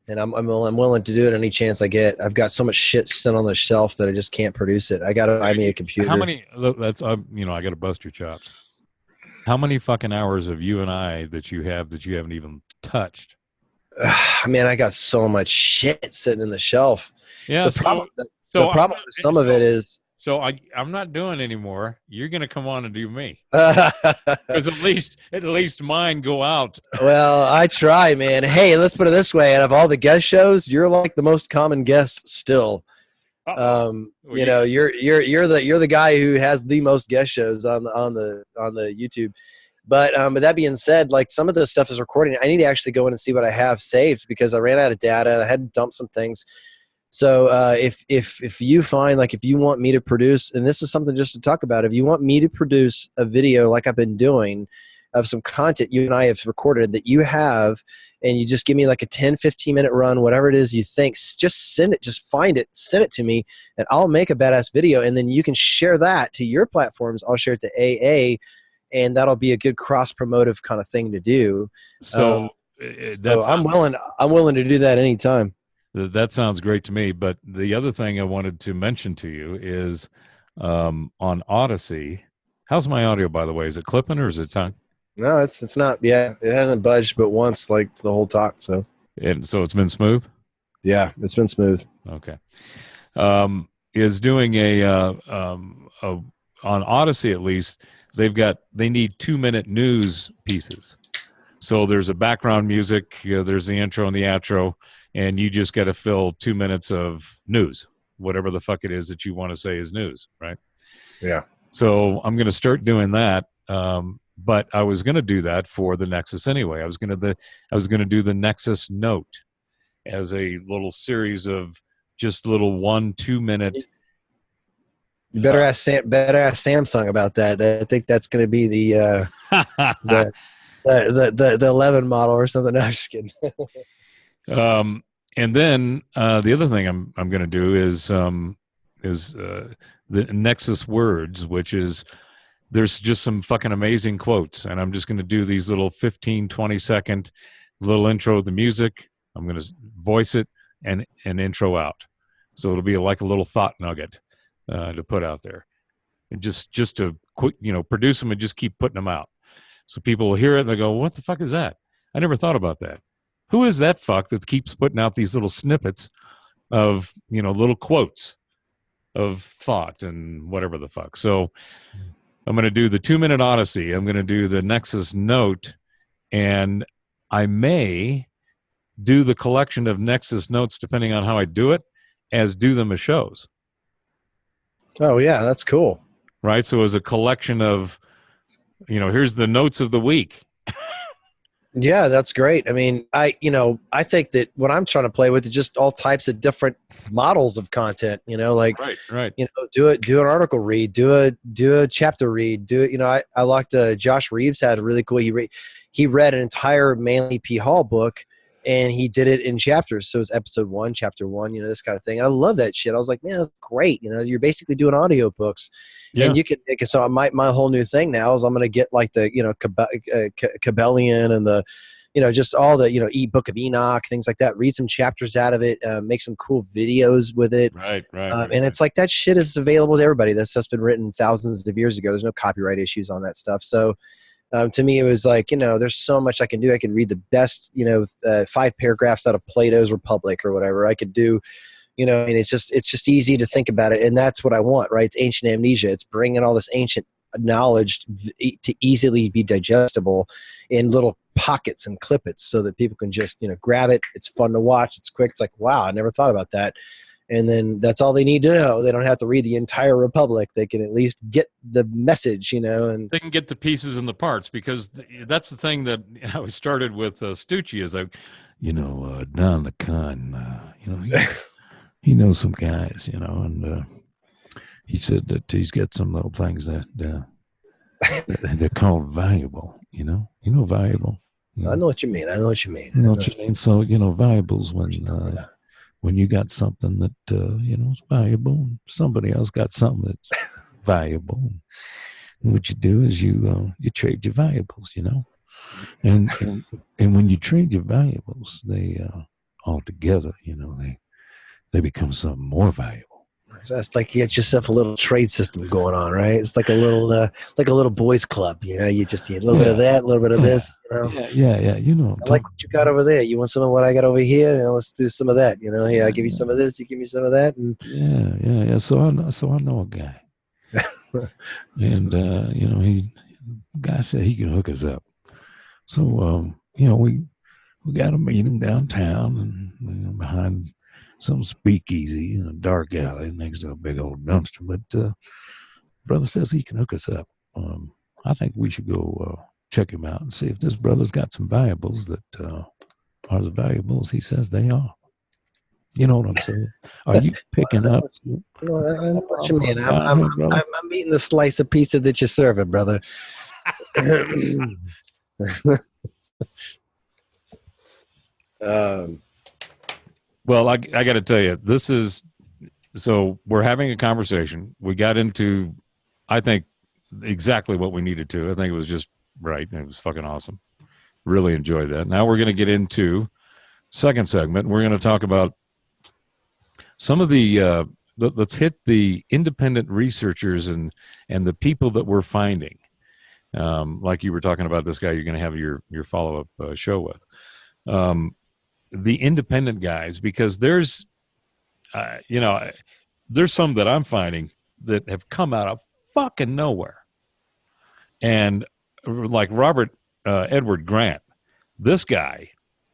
And I'm willing to do it any chance I get. I've got so much shit sitting on the shelf that I just can't produce it. I got to buy me a computer. How many? That's I got to bust your chops. How many fucking hours of you and I that you haven't even touched? Man, I got so much shit sitting in the shelf. Yeah. The problem with some of it is. So I'm not doing anymore. You're going to come on and do me. Because at least mine go out. Well, I try, man. Hey, let's put it this way. Out of all the guest shows, you're like the most common guest still. You're the guy who has the most guest shows on the YouTube. But that being said, like some of this stuff is recording. I need to actually go in and see what I have saved because I ran out of data. I had to dump some things. So if you find, like, if you want me to produce, and this is something just to talk about, if you want me to produce a video like I've been doing of some content you and I have recorded that you have, and you just give me like a 10-15 minute run, whatever it is you think, just send it, just find it, send it to me, and I'll make a badass video, and then you can share that to your platforms. I'll share it to AA, and that'll be a good cross promotive kind of thing to do. So I'm willing to do that anytime. That sounds great to me. But the other thing I wanted to mention to you is on Odyssey. How's my audio, by the way? Is it clipping or is it time? No, it's not. Yeah, it hasn't budged but once, like the whole talk. So it's been smooth. Yeah, it's been smooth. Okay. Is doing on Odyssey at least. They need 2-minute news pieces. So there's a background music. There's the intro and the outro. And you just got to fill 2 minutes of news, whatever the fuck it is that you want to say is news, right? Yeah. So I'm going to start doing that. But I was going to do that for the Nexus anyway. I was going to do the Nexus Note as a little series of just little 1-2 minute. You better ask Samsung about that. I think that's going to be the 11 model or something. No, I'm just kidding. And then the other thing I'm going to do is the Nexus Words, which is there's just some fucking amazing quotes, and I'm just going to do these little 15-20 second little intro of the music. I'm going to voice it and intro out, so it'll be like a little thought nugget to put out there, and just to quick produce them and just keep putting them out, so people will hear it and they go, "What the fuck is that? I never thought about that." Who is that fuck that keeps putting out these little snippets of, little quotes of thought and whatever the fuck? So I'm going to do the 2-minute Odyssey. I'm going to do the Nexus Note, and I may do the collection of Nexus Notes, depending on how I do it, as do them as shows. Oh, yeah, that's cool. Right? So as a collection of, here's the notes of the week. Yeah, that's great. I mean, I think that what I'm trying to play with is just all types of different models of content, like, Right, right. do an article read, do a chapter read, do it. I liked Josh Reeves had a really cool, he read an entire Manly P. Hall book and he did it in chapters. So it's episode 1, chapter 1, this kind of thing. I love that shit. I was like, man, that's great. You're basically doing audio books. Yeah. And you can make it. So my whole new thing now is I'm going to get like the Cabellian and the just all the Book of Enoch, things like that. Read some chapters out of it, make some cool videos with it. Right. And it's like that shit is available to everybody. That stuff's been written thousands of years ago. There's no copyright issues on that stuff. So to me, it was like, there's so much I can do. I can read the best 5 paragraphs out of Plato's Republic or whatever. I could do. And it's just easy to think about it, and that's what I want, right? It's ancient amnesia. It's bringing all this ancient knowledge to easily be digestible in little pockets and clippets, so that people can just grab it. It's fun to watch. It's quick. It's like, wow, I never thought about that. And then that's all they need to know. They don't have to read the entire Republic. They can at least get the message, and they can get the pieces and the parts, because that's the thing that I started with Stucci is Don the Con, he knows some guys, and he said that he's got some little things that they're called valuable, valuable. I know what you mean. You know what you mean? So, valuables when you got something that, is valuable, and somebody else got something that's valuable. And what you do is you trade your valuables, and when you trade your valuables, they all together, they become something more valuable. So that's like you get yourself a little trade system going on, right? It's like a little boys club, You just need a little bit of that, a little bit of this, Yeah. I like what you got over there. You want some of what I got over here? Let's do some of that. Hey, I give you some of this, you give me some of that, and yeah. So I know a guy, and guy said he can hook us up. So we got a meeting downtown and behind some speakeasy in a dark alley next to a big old dumpster. But brother says he can hook us up. I think we should go check him out and see if this brother's got some valuables that are the valuables he says they are. You know what I'm saying? Are you picking up? I know what you mean. I'm eating the slice of pizza that you're serving, brother. Well, I got to tell you, so we're having a conversation. We got into, I think, exactly what we needed to. I think it was just right. It was fucking awesome. Really enjoyed that. Now we're going to get into second segment. We're going to talk about some of the, let's hit the independent researchers and the people that we're finding. Like you were talking about this guy you're going to have your follow-up show with. The independent guys, because there's some that I'm finding that have come out of fucking nowhere. And like Robert Edward Grant, this guy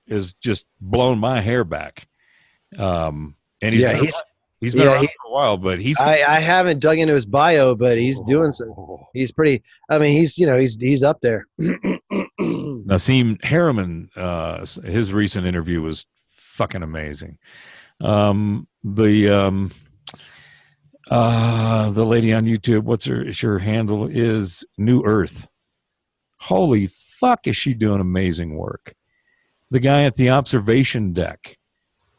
is just blown my hair back. And he's been around for a while, but I haven't dug into his bio, but he's doing some. He's pretty. I mean, he's up there. Nassim Harriman, his recent interview was fucking amazing. The lady on YouTube, what's her handle is New Earth. Holy fuck, is she doing amazing work? The guy at the observation deck,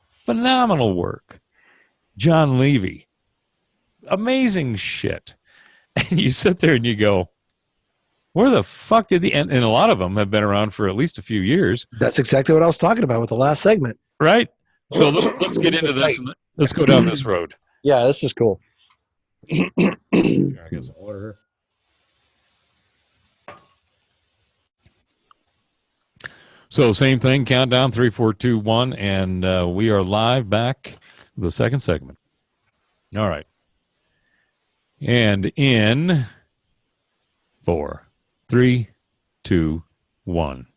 phenomenal work. John Levy, amazing shit. And you sit there and you go, where the fuck did and a lot of them have been around for at least a few years. That's exactly what I was talking about with the last segment. Right? So let's get into this. Let's go down this road. Yeah, this is cool. Here, I got some water here. So same thing, countdown, 3, 4, 2, 1, and we are live back, the second segment. All right. And in 4, 3, 2, 1.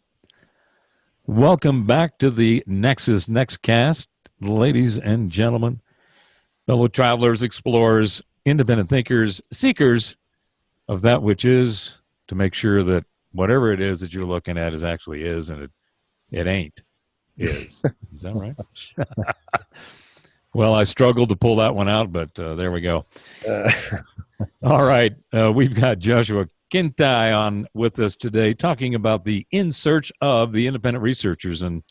Welcome back to the Nexus Nextcast, ladies and gentlemen, fellow travelers, explorers, independent thinkers, seekers of that which is, to make sure that whatever it is that you're looking at is actually is, and it ain't is. Is that right? Well, I struggled to pull that one out, but there we go. All right. We've got Joshua Kintai on with us today talking about the In Search of the Independent Researchers and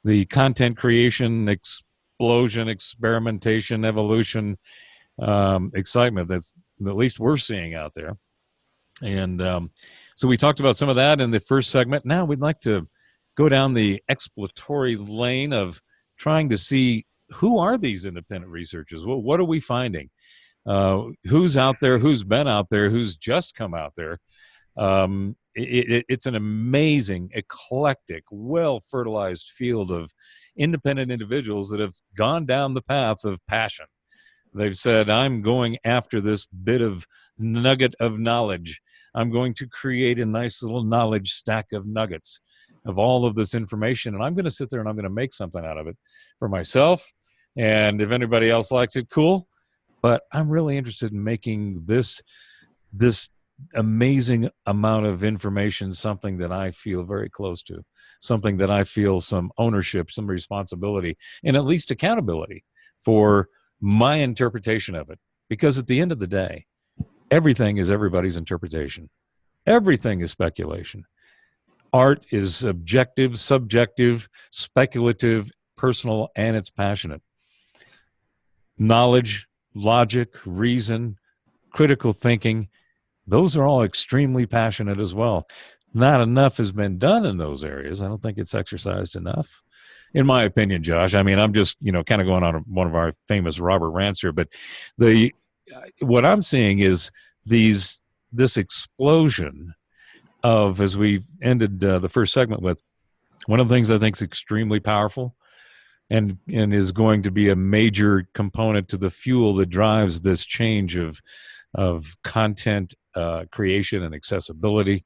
the content creation, explosion, experimentation, evolution, excitement that's at least we're seeing out there. And so we talked about some of that in the first segment. Now we'd like to go down the exploratory lane of trying to see who are these independent researchers? Well, what are we finding? Who's out there? Who's been out there? Who's just come out there? It's an amazing, eclectic, well-fertilized field of independent individuals that have gone down the path of passion. They've said, I'm going after this bit of nugget of knowledge. I'm going to create a nice little knowledge stack of nuggets of all of this information, and I'm going to sit there and I'm going to make something out of it for myself. And if anybody else likes it, cool. But I'm really interested in making this amazing amount of information something that I feel very close to, something that I feel some ownership, some responsibility, and at least accountability for my interpretation of it. Because at the end of the day, everything is everybody's interpretation. Everything is speculation. Art is objective, subjective, speculative, personal, and it's passionate. Knowledge, logic, reason, critical thinking, those are all extremely passionate as well. Not enough has been done in those areas. I don't think it's exercised enough, in my opinion, Josh. I mean, I'm just, kind of going on one of our famous Robert rants here, but what I'm seeing is this explosion of, as we ended the first segment with, one of the things I think is extremely powerful and is going to be a major component to the fuel that drives this change of content creation and accessibility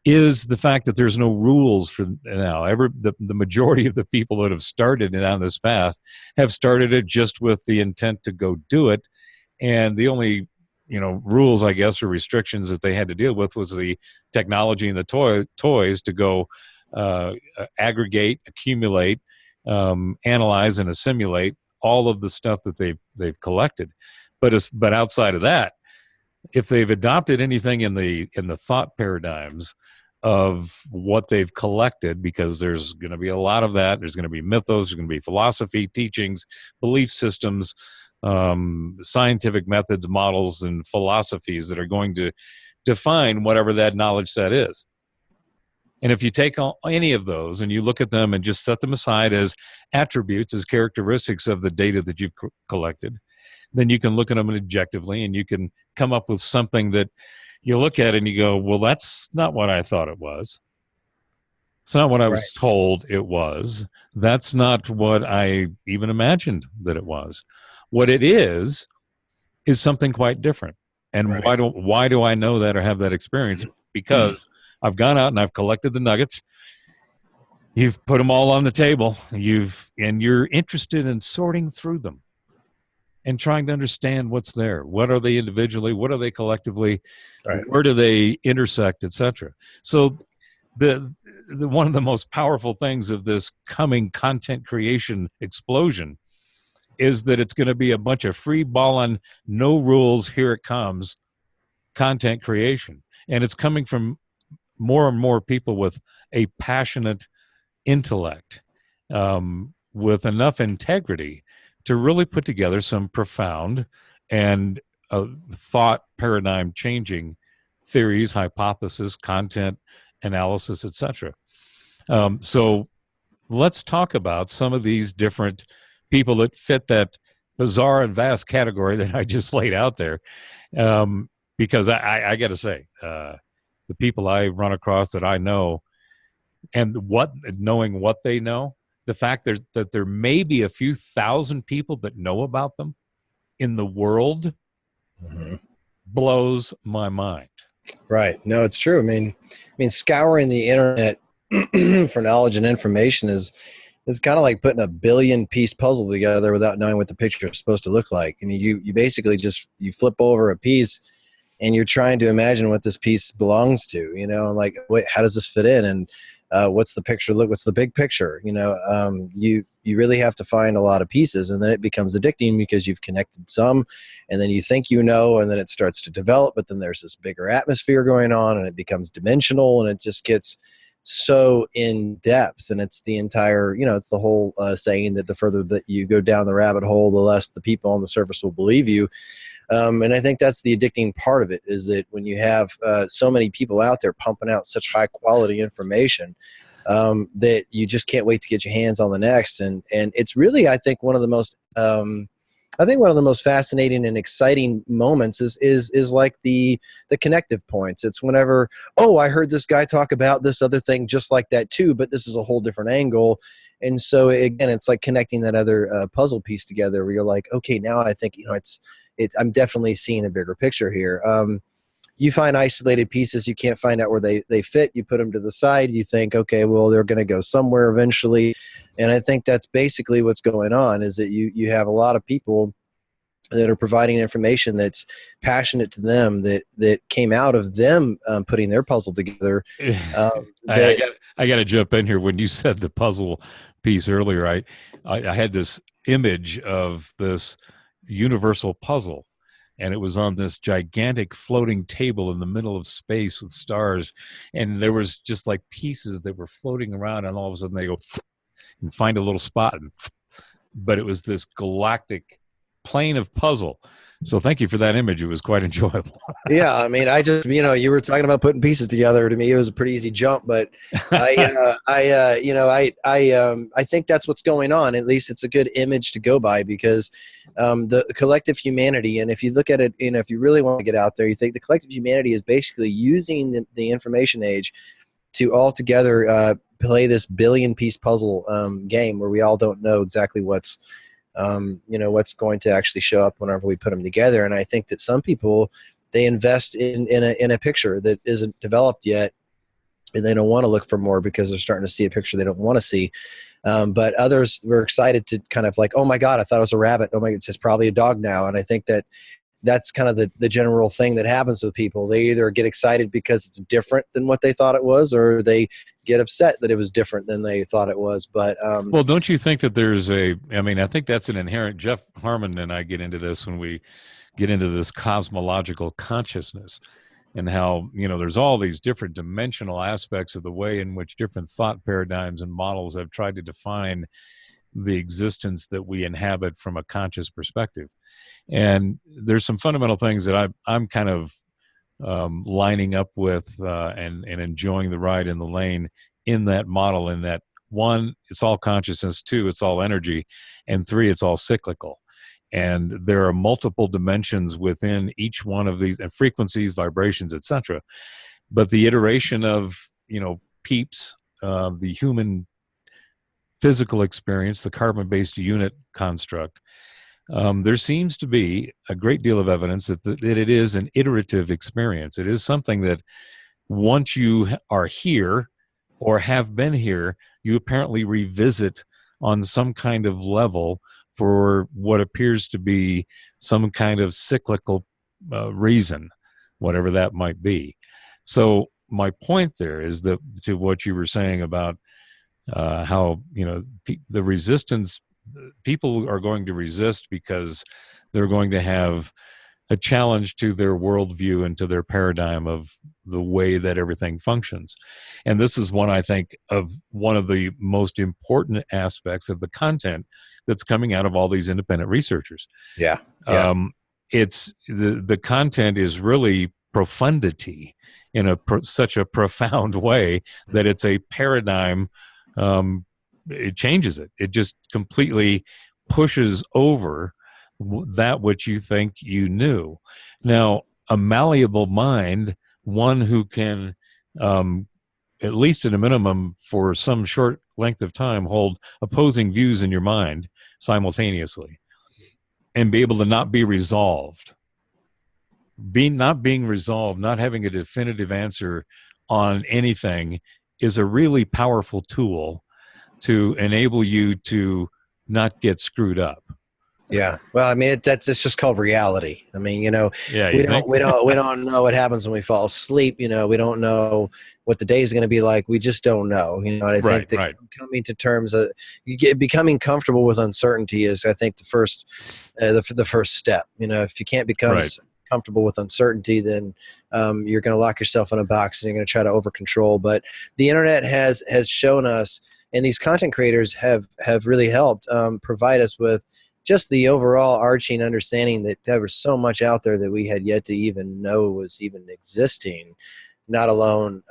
is the fact that there's no rules for now. The majority of the people that have started down this path have started it just with the intent to go do it, and the only rules, I guess, or restrictions that they had to deal with was the technology and the toys to go aggregate, accumulate, analyze, and assimilate all of the stuff that they've collected. But outside of that, if they've adopted anything in the thought paradigms of what they've collected, because there's going to be a lot of that. There's going to be mythos, there's going to be philosophy, teachings, belief systems, scientific methods, models, and philosophies that are going to define whatever that knowledge set is. And if you take any of those and you look at them and just set them aside as attributes, as characteristics of the data that you've collected, then you can look at them objectively and you can come up with something that you look at and you go, well, that's not what I thought it was. It's not what I was told it was. That's not what I even imagined that it was. What it is something quite different. And why do I know that or have that experience? Because I've gone out and I've collected the nuggets. You've put them all on the table. And you're interested in sorting through them and trying to understand what's there. What are they individually? What are they collectively? Right. Where do they intersect, etc.? So the one of the most powerful things of this coming content creation explosion is that it's going to be a bunch of free balling, no rules, here it comes, content creation. And it's coming from more and more people with a passionate intellect, with enough integrity to really put together some profound and thought paradigm changing theories, hypotheses, content analysis, etc. So let's talk about some of these different people that fit that bizarre and vast category that I just laid out there. Because I got to say, the people I run across that I know, and knowing what they know, the fact that there may be a few thousand people that know about them in the world blows my mind. Right. No, it's true. I mean, scouring the internet for knowledge and information is kind of like putting a billion-piece puzzle together without knowing what the picture is supposed to look like. I mean, you basically you flip over a piece and you're trying to imagine what this piece belongs to, you know, and like, wait, how does this fit in? And what's the picture look? What's the big picture? You know, you really have to find a lot of pieces, and then it becomes addicting because you've connected some, and then you think you know, and then it starts to develop. But then there's this bigger atmosphere going on, and it becomes dimensional, and it just gets so in depth. And it's the entire, you know, it's the whole saying that the further that you go down the rabbit hole, the less the people on the surface will believe you. And I think that's the addicting part of it, is that when you have so many people out there pumping out such high quality information, that you just can't wait to get your hands on the next. And it's really, I think, one of the most fascinating and exciting moments is like the connective points. It's whenever, oh, I heard this guy talk about this other thing just like that too, but this is a whole different angle. And so again, it's like connecting that other puzzle piece together, where you're like, okay, now I think, you know, I'm definitely seeing a bigger picture here. You find isolated pieces, you can't find out where they fit. You put them to the side. You think, okay, well, they're going to go somewhere eventually. And I think that's basically what's going on, is that you have a lot of people that are providing information that's passionate to them, that came out of them putting their puzzle together. I got to jump in here. When you said the puzzle piece earlier, I had this image of this universal puzzle, and it was on this gigantic floating table in the middle of space with stars, and there was just like pieces that were floating around, and all of a sudden they go and find a little spot, but it was this galactic plane of puzzle. So thank you for that image. It was quite enjoyable. Yeah, I mean, I just, you know, you were talking about putting pieces together. To me, it was a pretty easy jump, but I think that's what's going on. At least it's a good image to go by, because the collective humanity, and if you look at it, you know, if you really want to get out there, you think the collective humanity is basically using the information age to all together play this billion-piece puzzle game, where we all don't know exactly what's going to actually show up whenever we put them together. And I think that some people, they invest in a picture that isn't developed yet, and they don't want to look for more because they're starting to see a picture they don't want to see. But others were excited to kind of like, oh my God, I thought it was a rabbit. Oh my God, it's probably a dog now. And I think that that's kind of the general thing that happens with people. They either get excited because it's different than what they thought it was, or they get upset that it was different than they thought it was. But well, don't you think that I think that's an inherent, Jeff Harmon and I get into this when we get into this cosmological consciousness, and how, you know, there's all these different dimensional aspects of the way in which different thought paradigms and models have tried to define the existence that we inhabit from a conscious perspective. And there's some fundamental things that I'm kind of lining up with and enjoying the ride in the lane in that model, in that, one, it's all consciousness, two, it's all energy, and three, it's all cyclical. And there are multiple dimensions within each one of these, and frequencies, vibrations, etc. But the iteration of, you know, PEEPs, the human physical experience, the carbon-based unit construct, there seems to be a great deal of evidence that it is an iterative experience. It is something that once you are here or have been here, you apparently revisit on some kind of level for what appears to be some kind of cyclical reason, whatever that might be. So my point there is that, to what you were saying about how, you know, the resistance, people are going to resist because they're going to have a challenge to their worldview and to their paradigm of the way that everything functions. And this is one, I think, of one of the most important aspects of the content that's coming out of all these independent researchers. Yeah. It's the content is really profundity in such a profound way that it's a paradigm. It changes it. It just completely pushes over that which you think you knew. Now, a malleable mind, one who can, at least at a minimum for some short length of time, hold opposing views in your mind simultaneously and be able to not be resolved. Not being resolved, not having a definitive answer on anything, is a really powerful tool to enable you to not get screwed up. Yeah. Well, I mean, it's just called reality. I mean, Yeah, you think? we don't know what happens when we fall asleep. We don't know what the day is going to be like. We just don't know. And I think Right, that right. coming to terms of becoming comfortable with uncertainty is, I think, the first step. If you can't become Right. comfortable with uncertainty, then you're going to lock yourself in a box and you're going to try to over control. But the internet has shown us, and these content creators have really helped provide us with just the overall arching understanding that there was so much out there that we had yet to even know was even existing. Not alone,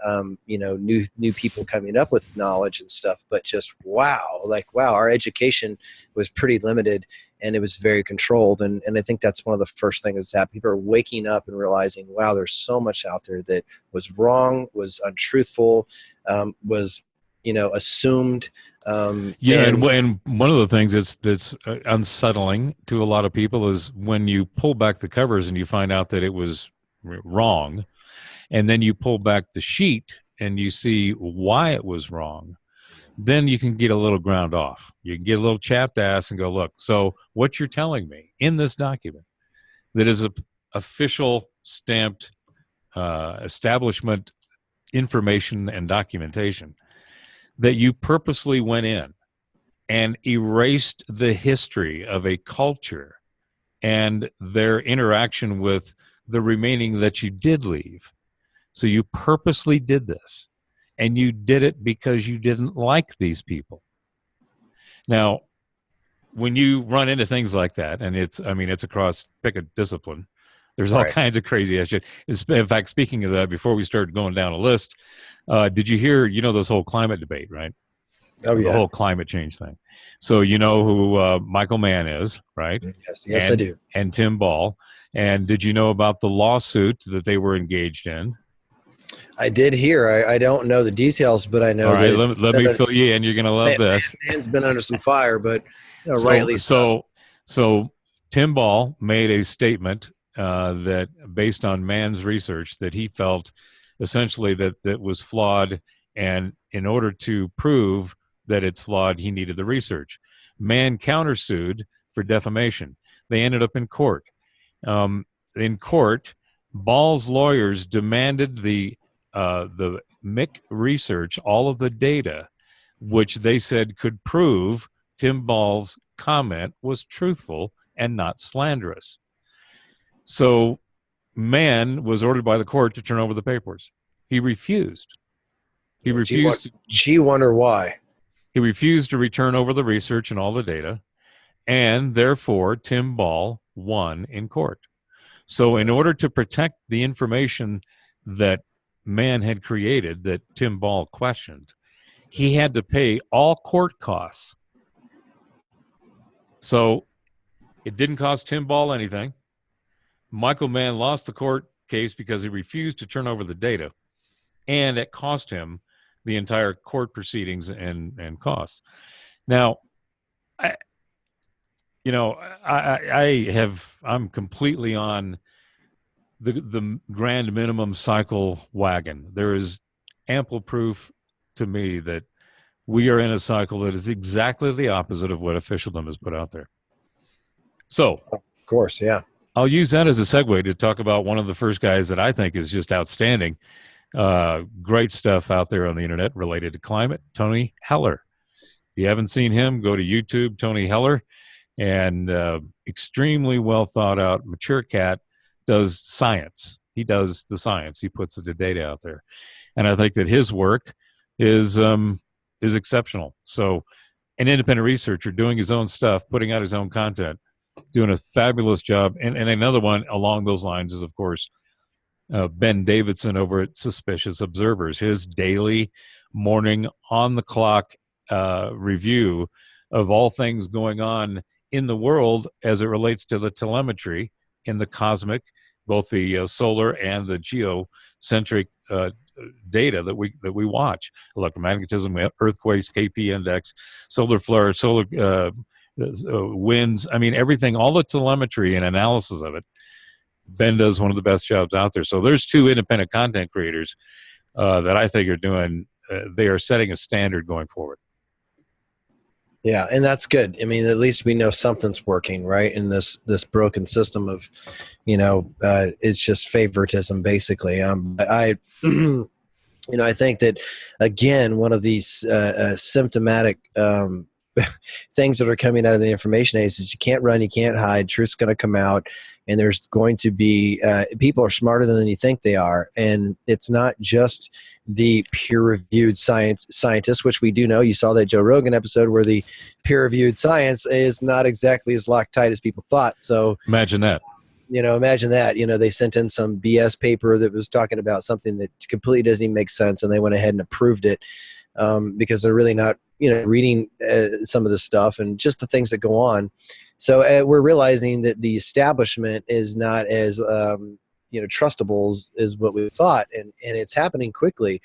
new people coming up with knowledge and stuff, but just wow, our education was pretty limited and it was very controlled. And I think that's one of the first things that's happened. People are waking up and realizing, wow, there's so much out there that was wrong, was untruthful, was assumed. Yeah, and one of the things that's unsettling to a lot of people is when you pull back the covers and you find out that it was wrong, and then you pull back the sheet and you see why it was wrong. Then you can get a little ground off. You can get a little chapped ass and go, look, so what you're telling me in this document that is a official stamped establishment information and documentation, that you purposely went in and erased the history of a culture and their interaction with the remaining that you did leave. So you purposely did this, and you did it because you didn't like these people. Now, when you run into things like that, and it's across, pick a discipline, there's all kinds of crazy ass shit. In fact, speaking of that, before we started going down a list, did you hear, this whole climate debate, right? Oh, yeah. The whole climate change thing. So you know who Michael Mann is, right? Yes, I do. And Tim Ball. And did you know about the lawsuit that they were engaged in? I did hear. I don't know the details, but I know. All right, let me fill you in. You're going to love this. Man's been under some fire, but rightly so. So Tim Ball made a statement that, based on Mann's research, that he felt essentially that was flawed, and in order to prove that it's flawed, he needed the research. Mann countersued for defamation. They ended up in court. In court, Ball's lawyers demanded the MIC research, all of the data, which they said could prove Tim Ball's comment was truthful and not slanderous. So Mann was ordered by the court to turn over the papers. He refused. He refused. Gee, wonder why. He refused to return over the research and all the data, and therefore Tim Ball won in court. So in order to protect the information that Mann had created, that Tim Ball questioned, he had to pay all court costs. So it didn't cost Tim Ball anything. Michael Mann lost the court case because he refused to turn over the data, and it cost him the entire court proceedings and costs. Now, I'm completely on the grand minimum cycle wagon. There is ample proof to me that we are in a cycle that is exactly the opposite of what officialdom has put out there. So, of course, yeah. I'll use that as a segue to talk about one of the first guys that I think is just outstanding. Great stuff out there on the internet related to climate, Tony Heller. If you haven't seen him, go to YouTube, Tony Heller, and extremely well thought out, mature cat, does science. He does the science. He puts the data out there. And I think that his work is exceptional. So an independent researcher doing his own stuff, putting out his own content, doing a fabulous job. And another one along those lines is, of course, Ben Davidson over at Suspicious Observers. His daily morning on-the-clock review of all things going on in the world as it relates to the telemetry in the cosmic, both the solar and the geocentric data that we watch: electromagnetism, earthquakes, KP index, solar flare, solar winds. I mean, everything, all the telemetry and analysis of it. Ben does one of the best jobs out there. So there's two independent content creators that I think are doing. They are setting a standard going forward. Yeah, and that's good. I mean, at least we know something's working, right? In this broken system of, it's just favoritism, basically. But I, I think that again, one of these symptomatic things that are coming out of the information age is you can't run, you can't hide. Truth's going to come out, and there's going to be people are smarter than you think they are, and it's not just the peer-reviewed scientists, which we do know. You saw that Joe Rogan episode where the peer-reviewed science is not exactly as Loctite as people thought. So Imagine that. Imagine that. They sent in some BS paper that was talking about something that completely doesn't even make sense, and they went ahead and approved it because they're really not, reading some of the stuff and just the things that go on. So we're realizing that the establishment is not as trustable as what we thought, and it's happening quickly.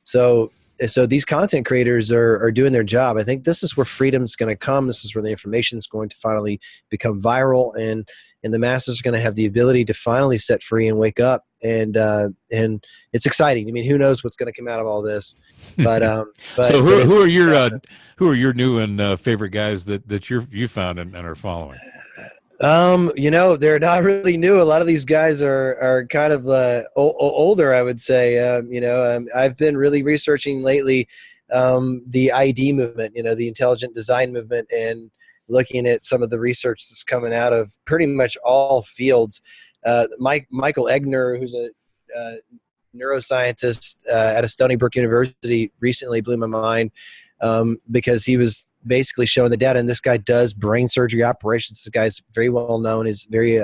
So these content creators are doing their job. I think this is where freedom's going to come. This is where the information is going to finally become viral, and the masses are going to have the ability to finally set free and wake up. And it's exciting. I mean, who knows what's going to come out of all this? But so who are your new and favorite guys that you found and are following? They're not really new. A lot of these guys are kind of older, I would say. I've been really researching lately the ID movement, the intelligent design movement, and looking at some of the research that's coming out of pretty much all fields. Michael Egner, who's a neuroscientist out of Stony Brook University, recently blew my mind because he was basically showing the data, and this guy does brain surgery operations. This guy's very well known, is very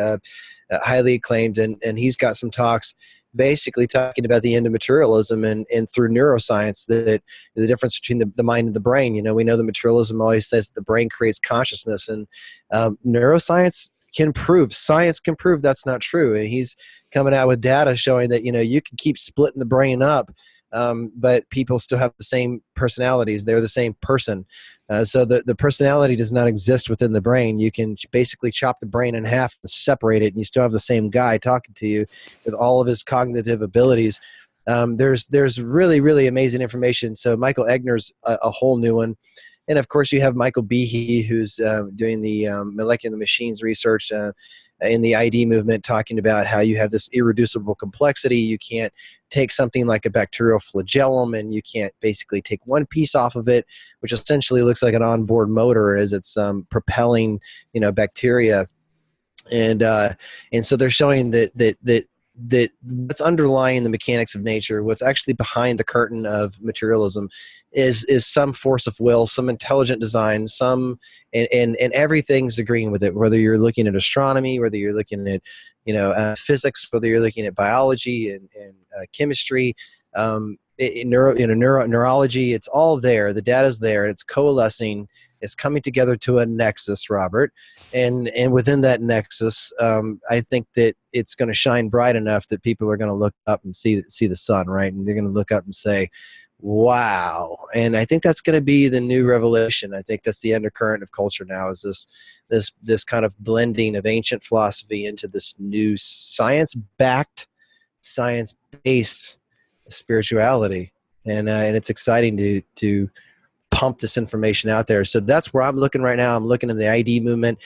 highly acclaimed, and he's got some talks basically talking about the end of materialism and through neuroscience, that the difference between the mind and the brain. We know that materialism always says that the brain creates consciousness, and neuroscience can prove, science can prove that's not true. And he's coming out with data showing that, you can keep splitting the brain up, but people still have the same personalities. They're the same person. So the personality does not exist within the brain. You can basically chop the brain in half and separate it, and you still have the same guy talking to you with all of his cognitive abilities. There's really, really amazing information. So Michael Egner's a whole new one. And of course, you have Michael Behe, who's doing the molecular machines research in the ID movement, talking about how you have this irreducible complexity. You can't take something like a bacterial flagellum and you can't basically take one piece off of it, which essentially looks like an onboard motor as it's propelling, bacteria. And so they're showing that what's underlying the mechanics of nature, what's actually behind the curtain of materialism, is some force of will, some intelligent design, and everything's agreeing with it. Whether you're looking at astronomy, whether you're looking at physics, whether you're looking at biology and chemistry, neurology, it's all there. The data's there. It's coalescing. It's coming together to a nexus, Robert. And within that nexus, I think that it's going to shine bright enough that people are going to look up and see the sun, right? And they're going to look up and say, wow. And I think that's going to be the new revelation. I think that's the undercurrent of culture now, is this kind of blending of ancient philosophy into this new science-backed, science-based spirituality. And it's exciting to pump this information out there. So that's where I'm looking right now. I'm looking in the ID movement,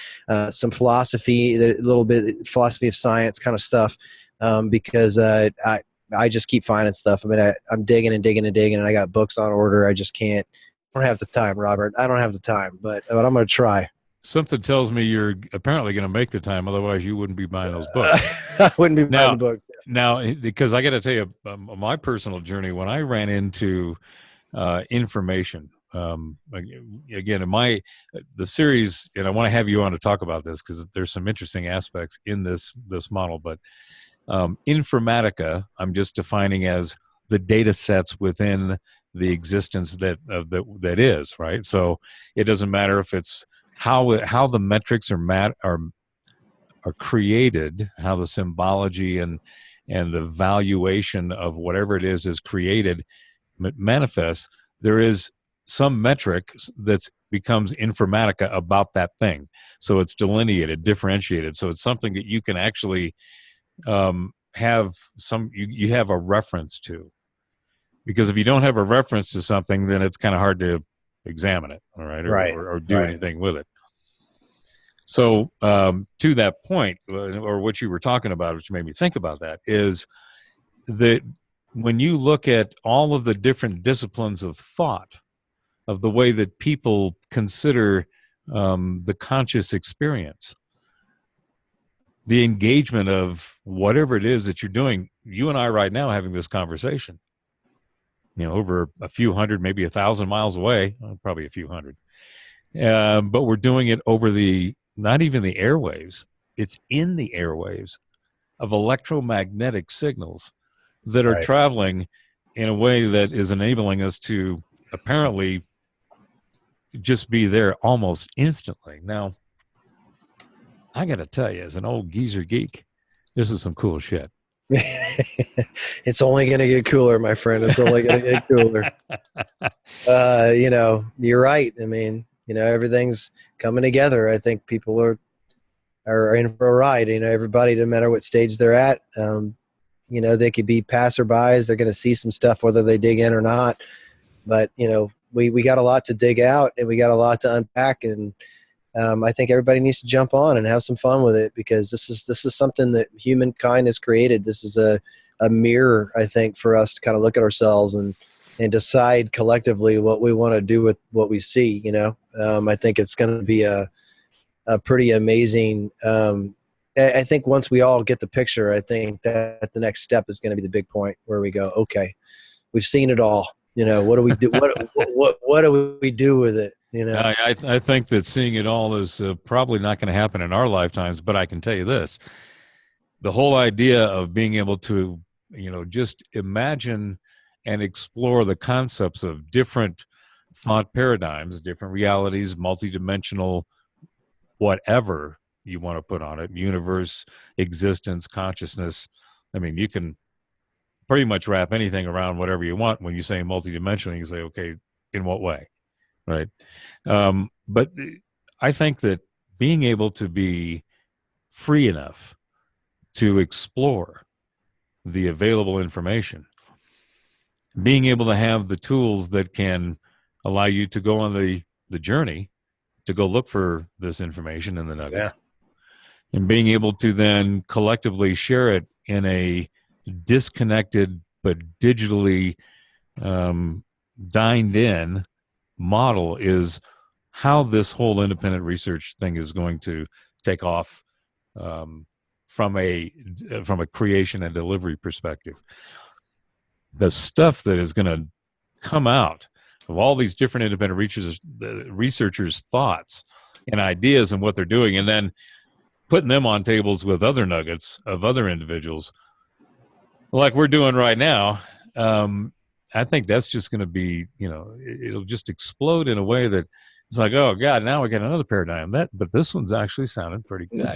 some philosophy, a little bit philosophy of science kind of stuff, because I just keep finding stuff. I mean, I'm digging and digging and digging, and I got books on order. I just can't. I don't have the time, Robert. I don't have the time, but I'm going to try. Something tells me you're apparently going to make the time. Otherwise, you wouldn't be buying those books. I wouldn't be buying the books. Now, because I got to tell you, my personal journey, when I ran into information, again, in the series, and I want to have you on to talk about this because there's some interesting aspects in this model, but informatica, I'm just defining as the data sets within the existence that is, right? So it doesn't matter if it's how the metrics are created, how the symbology and the valuation of whatever it is created, manifests. There is some metric that becomes informatica about that thing. So it's delineated, differentiated. So it's something that you can actually have you have a reference to. Because if you don't have a reference to something, then it's kind of hard to examine it, all right, Right. or do anything with it. So to that point, or what you were talking about, which made me think about that, is that when you look at all of the different disciplines of thought, of the way that people consider the conscious experience, the engagement of whatever it is that you're doing, you and I right now having this conversation, over a few hundred, maybe 1,000 miles away, probably a few hundred, but we're doing it over not even the airwaves, it's in the airwaves of electromagnetic signals that are traveling in a way that is enabling us to apparently just be there almost instantly. Now, I got to tell you, as an old geezer geek, this is some cool shit. It's only going to get cooler, my friend. It's only going to get cooler. You're right. I mean, everything's coming together. I think people are in for a ride. Everybody, no matter what stage they're at, they could be passerbys. They're going to see some stuff, whether they dig in or not. But, we got a lot to dig out, and we got a lot to unpack. And I think everybody needs to jump on and have some fun with it, because this is something that humankind has created. This is a mirror, I think, for us to kind of look at ourselves and decide collectively what we want to do with what we see. I think it's going to be a pretty amazing. I think once we all get the picture, I think that the next step is going to be the big point where we go, okay, we've seen it all. What do we do? What do we do with it? I think that seeing it all is probably not going to happen in our lifetimes, but I can tell you this: the whole idea of being able to, just imagine and explore the concepts of different thought paradigms, different realities, multidimensional, whatever you want to put on it, universe, existence, consciousness. I mean, you can pretty much wrap anything around whatever you want. When you say multidimensional, you say, okay, in what way? Right. But I think that being able to be free enough to explore the available information, being able to have the tools that can allow you to go on the journey to go look for this information in the nuggets, and being able to then collectively share it in a disconnected but digitally dined in model is how this whole independent research thing is going to take off from a creation and delivery perspective. The stuff that is going to come out of all these different independent researchers' thoughts and ideas and what they're doing, and then putting them on tables with other nuggets of other individuals like we're doing right now, I think that's just going to be, it'll just explode in a way that it's like, oh God, now we got another paradigm. But this one's actually sounding pretty good.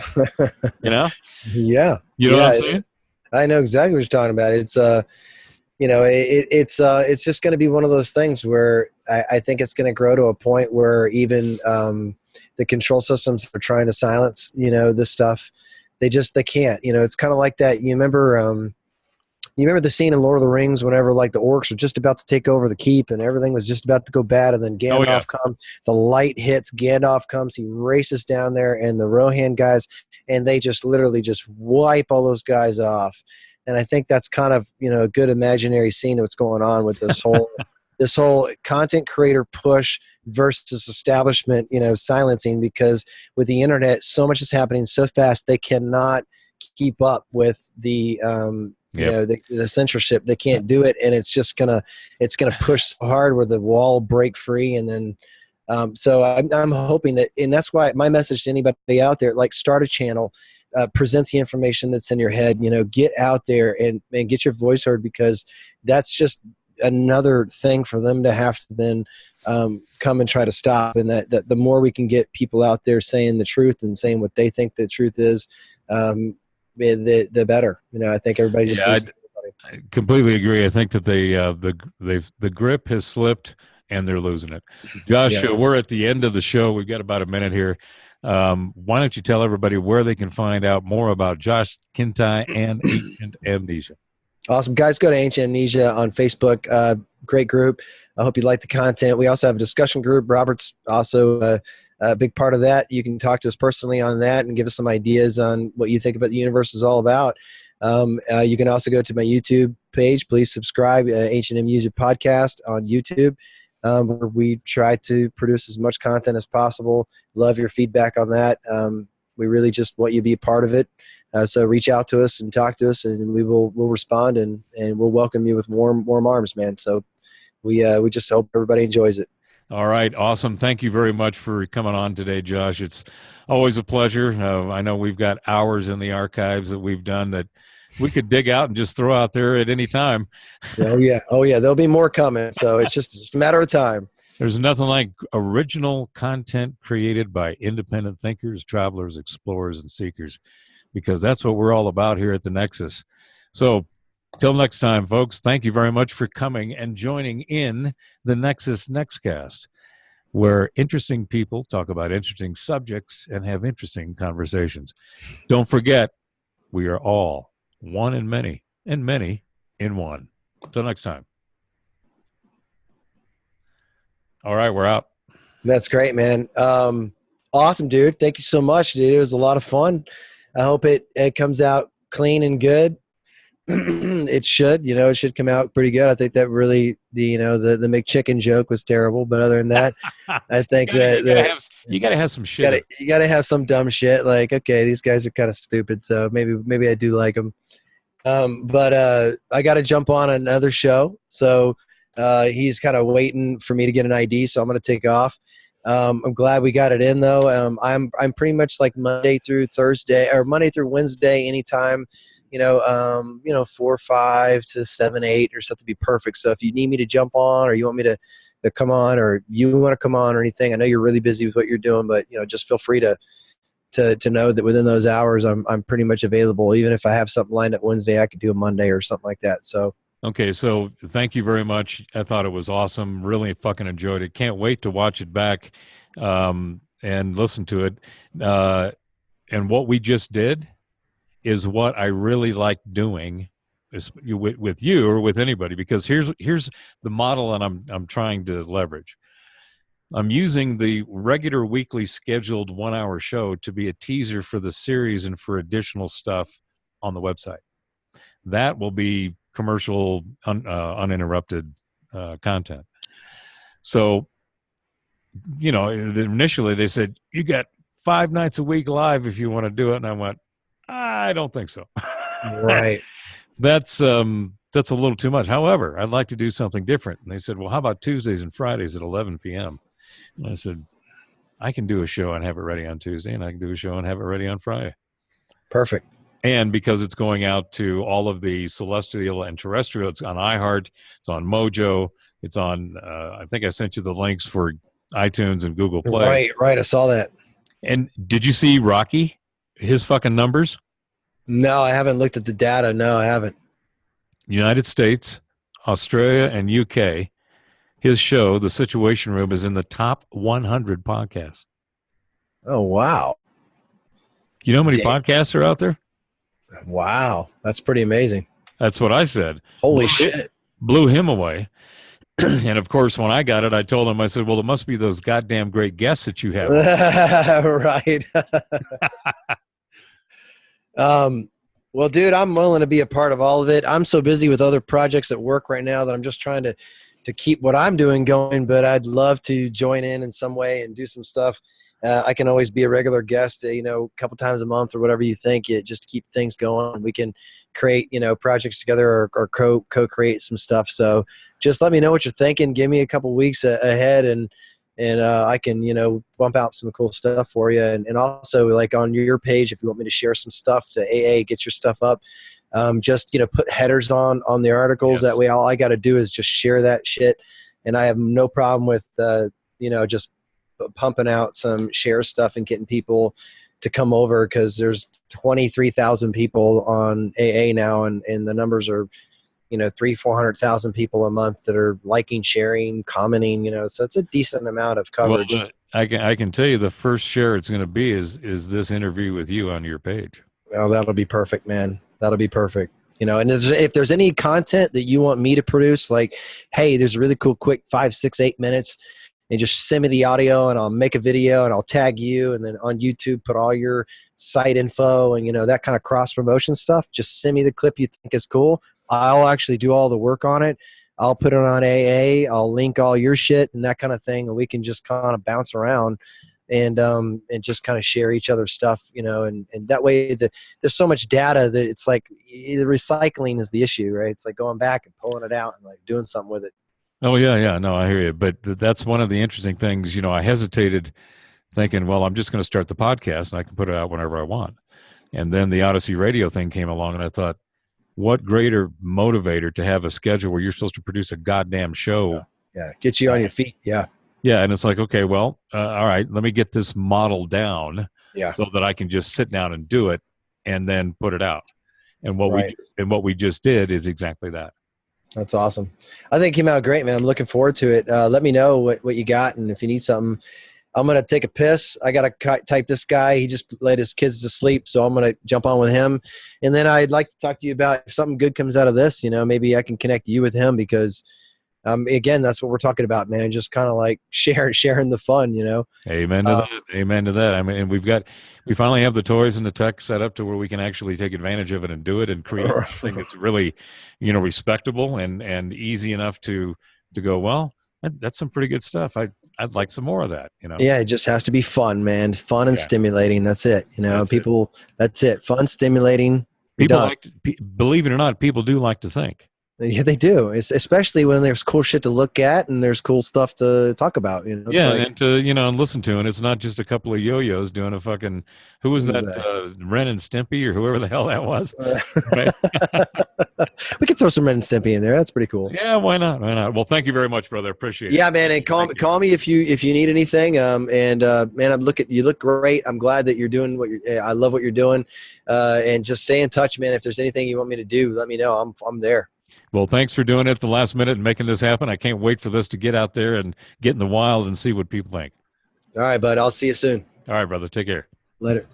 Yeah. You know what I'm saying? I know exactly what you're talking about. It's it's just going to be one of those things where I think it's going to grow to a point where even the control systems are trying to silence, this stuff. They can't. It's kind of like that. You remember the scene in Lord of the Rings whenever like the orcs were just about to take over the keep and everything was just about to go bad, and then Gandalf comes, the light hits, Gandalf comes, he races down there, and the Rohan guys, and they just literally just wipe all those guys off. And I think that's kind of, a good imaginary scene of what's going on with this whole this whole content creator push versus establishment, silencing, because with the internet, so much is happening so fast they cannot keep up with the the censorship. They can't do it, and it's gonna push so hard where the wall break free. And then so I'm hoping that, and that's why my message to anybody out there, like, start a channel, present the information that's in your head, get out there and get your voice heard, because that's just another thing for them to have to then come and try to stop. And that the more we can get people out there saying the truth and saying what they think the truth is, the better. I think everybody just I completely agree. I think that the grip has slipped and they're losing it. Josh, we're at the end of the show. We've got about a minute here. Why don't you tell everybody where they can find out more about Josh Kintai and Ancient Amnesia? Awesome. Guys, go to Ancient Amnesia on Facebook. Great group. I hope you like the content. We also have a discussion group. Robert's also a big part of that. You can talk to us personally on that and give us some ideas on what you think about the universe is all about. You can also go to my YouTube page. Please subscribe, Ancient Amnesia Podcast on YouTube, where we try to produce as much content as possible. Love your feedback on that. We really just want you to be a part of it. So reach out to us and talk to us, and we'll respond, and we'll welcome you with warm arms, man. So we just hope everybody enjoys it. All right, awesome. Thank you very much for coming on today, Josh. It's always a pleasure. I know we've got hours in the archives that we've done that we could dig out and just throw out there at any time. Oh yeah, there'll be more coming. So it's just a matter of time. There's nothing like original content created by independent thinkers, travelers, explorers, and seekers, because that's what we're all about here at the Nexus. So till next time, folks, thank you very much for coming and joining in the Nexus Nextcast, where interesting people talk about interesting subjects and have interesting conversations. Don't forget, we are all one in many, and many in one. Till next time. All right, we're out. That's great, man. Awesome, dude. Thank you so much, dude. It was a lot of fun. I hope it comes out clean and good. It should, it should come out pretty good. I think that really the McChicken joke was terrible, but other than that, I think you gotta have some shit. You gotta have some dumb shit. Like, okay, these guys are kind of stupid, so maybe I do like them. But I got to jump on another show, so he's kind of waiting for me to get an ID, so I'm gonna take off. I'm glad we got it in though. I'm pretty much like Monday through Wednesday, anytime. 4 or 5 to 7, 8 or something be perfect. So if you need me to jump on, or you want me to come on, or you want to come on or anything, I know you're really busy with what you're doing, but just feel free to know that within those hours, I'm pretty much available. Even if I have something lined up Wednesday, I could do a Monday or something like that. So. Okay, so thank you very much. I thought it was awesome. Really fucking enjoyed it. Can't wait to watch it back and listen to it. And what we just did is what I really like doing with you or with anybody, because here's the model that I'm trying to leverage. I'm using the regular weekly scheduled 1-hour show to be a teaser for the series and for additional stuff on the website. That will be commercial, uninterrupted content. So, initially they said, you got 5 nights a week live if you want to do it. And I went, I don't think so. Right. That's a little too much. However, I'd like to do something different. And they said, well, how about Tuesdays and Fridays at 11 p.m.? And I said, I can do a show and have it ready on Tuesday, and I can do a show and have it ready on Friday. Perfect. And because it's going out to all of the celestial and terrestrial, it's on iHeart, it's on Mojo, it's on, I think I sent you the links for iTunes and Google Play. Right. I saw that. And did you see Rocky? His fucking numbers? No, I haven't looked at the data. No, I haven't. United States, Australia, and UK, his show, The Situation Room, is in the top 100 podcasts. Oh, wow. You know how many podcasts are out there? Wow. That's pretty amazing. That's what I said. Holy shit. Blew him away. And, of course, when I got it, I told him, I said, well, it must be those goddamn great guests that you have. Right. Well, dude, I'm willing to be a part of all of it. I'm so busy with other projects at work right now that I'm just trying to keep what I'm doing going, but I'd love to join in some way and do some stuff. I can always be a regular guest, a couple times a month or whatever you think, just to keep things going. We can create, projects together or co-create some stuff. So just let me know what you're thinking. Give me a couple weeks ahead and I can, bump out some cool stuff for you. And also, like, on your page, if you want me to share some stuff to AA, get your stuff up, just, put headers on the articles. Yes. That way, all I got to do is just share that shit. And I have no problem with, just pumping out some share stuff and getting people to come over, because there's 23,000 people on AA now, and the numbers are, 300,000-400,000 people a month that are liking, sharing, commenting, so it's a decent amount of coverage. Well, I can tell you the first share it's going to be is this interview with you on your page. Oh, that'll be perfect, man. That'll be perfect. You know, and if there's any content that you want me to produce, like, hey, there's a really cool, quick 5, 6, 8 minutes, and just send me the audio and I'll make a video and I'll tag you, and then on YouTube, put all your site info and, you know, that kind of cross promotion stuff. Just send me the clip you think is cool. I'll actually do all the work on it. I'll put it on AA. I'll link all your shit and that kind of thing. And we can just kind of bounce around and just kind of share each other's stuff, you know, and that way there's so much data that it's like the recycling is the issue, right? It's like going back and pulling it out and like doing something with it. Oh yeah. No, I hear you. But that's one of the interesting things, you know, I hesitated thinking, well, I'm just going to start the podcast and I can put it out whenever I want. And then the Odyssey Radio thing came along and I thought, what greater motivator to have a schedule where you're supposed to produce a goddamn show. Yeah. Get you on your feet. Yeah. Yeah. And it's like, okay, well, all right, let me get this model down so that I can just sit down and do it and then put it out. And what we just did is exactly that. That's awesome. I think it came out great, man. I'm looking forward to it. Let me know what you got. And if you need something, I'm going to take a piss. I got to type this guy. He just let his kids to sleep. So I'm going to jump on with him. And then I'd like to talk to you about if something good comes out of this, you know, maybe I can connect you with him because, again, that's what we're talking about, man. Just kind of like sharing the fun, you know? Amen to that. Amen to that. I mean, we finally have the toys and the tech set up to where we can actually take advantage of it and do it and create something that's really, you know, respectable and easy enough to go, well, that's some pretty good stuff. I'd like some more of that, you know? Yeah, it just has to be fun, man. Fun and stimulating. That's it. You know, that's it. Fun, stimulating. People believe it or not, people do like to think. Yeah, they do. It's especially when there's cool shit to look at and there's cool stuff to talk about. You know, and to and listen to, and it's not just a couple of yo-yos doing a fucking who was that? Ren and Stimpy or whoever the hell that was. We could throw some Ren and Stimpy in there. That's pretty cool. Yeah, why not? Why not? Well, thank you very much, brother. Appreciate it. Yeah, man, and call me if you need anything. Man, you look great. I'm glad that you're doing I love what you're doing. And just stay in touch, man. If there's anything you want me to do, let me know. I'm there. Well, thanks for doing it at the last minute and making this happen. I can't wait for this to get out there and get in the wild and see what people think. All right, bud. I'll see you soon. All right, brother. Take care. Later.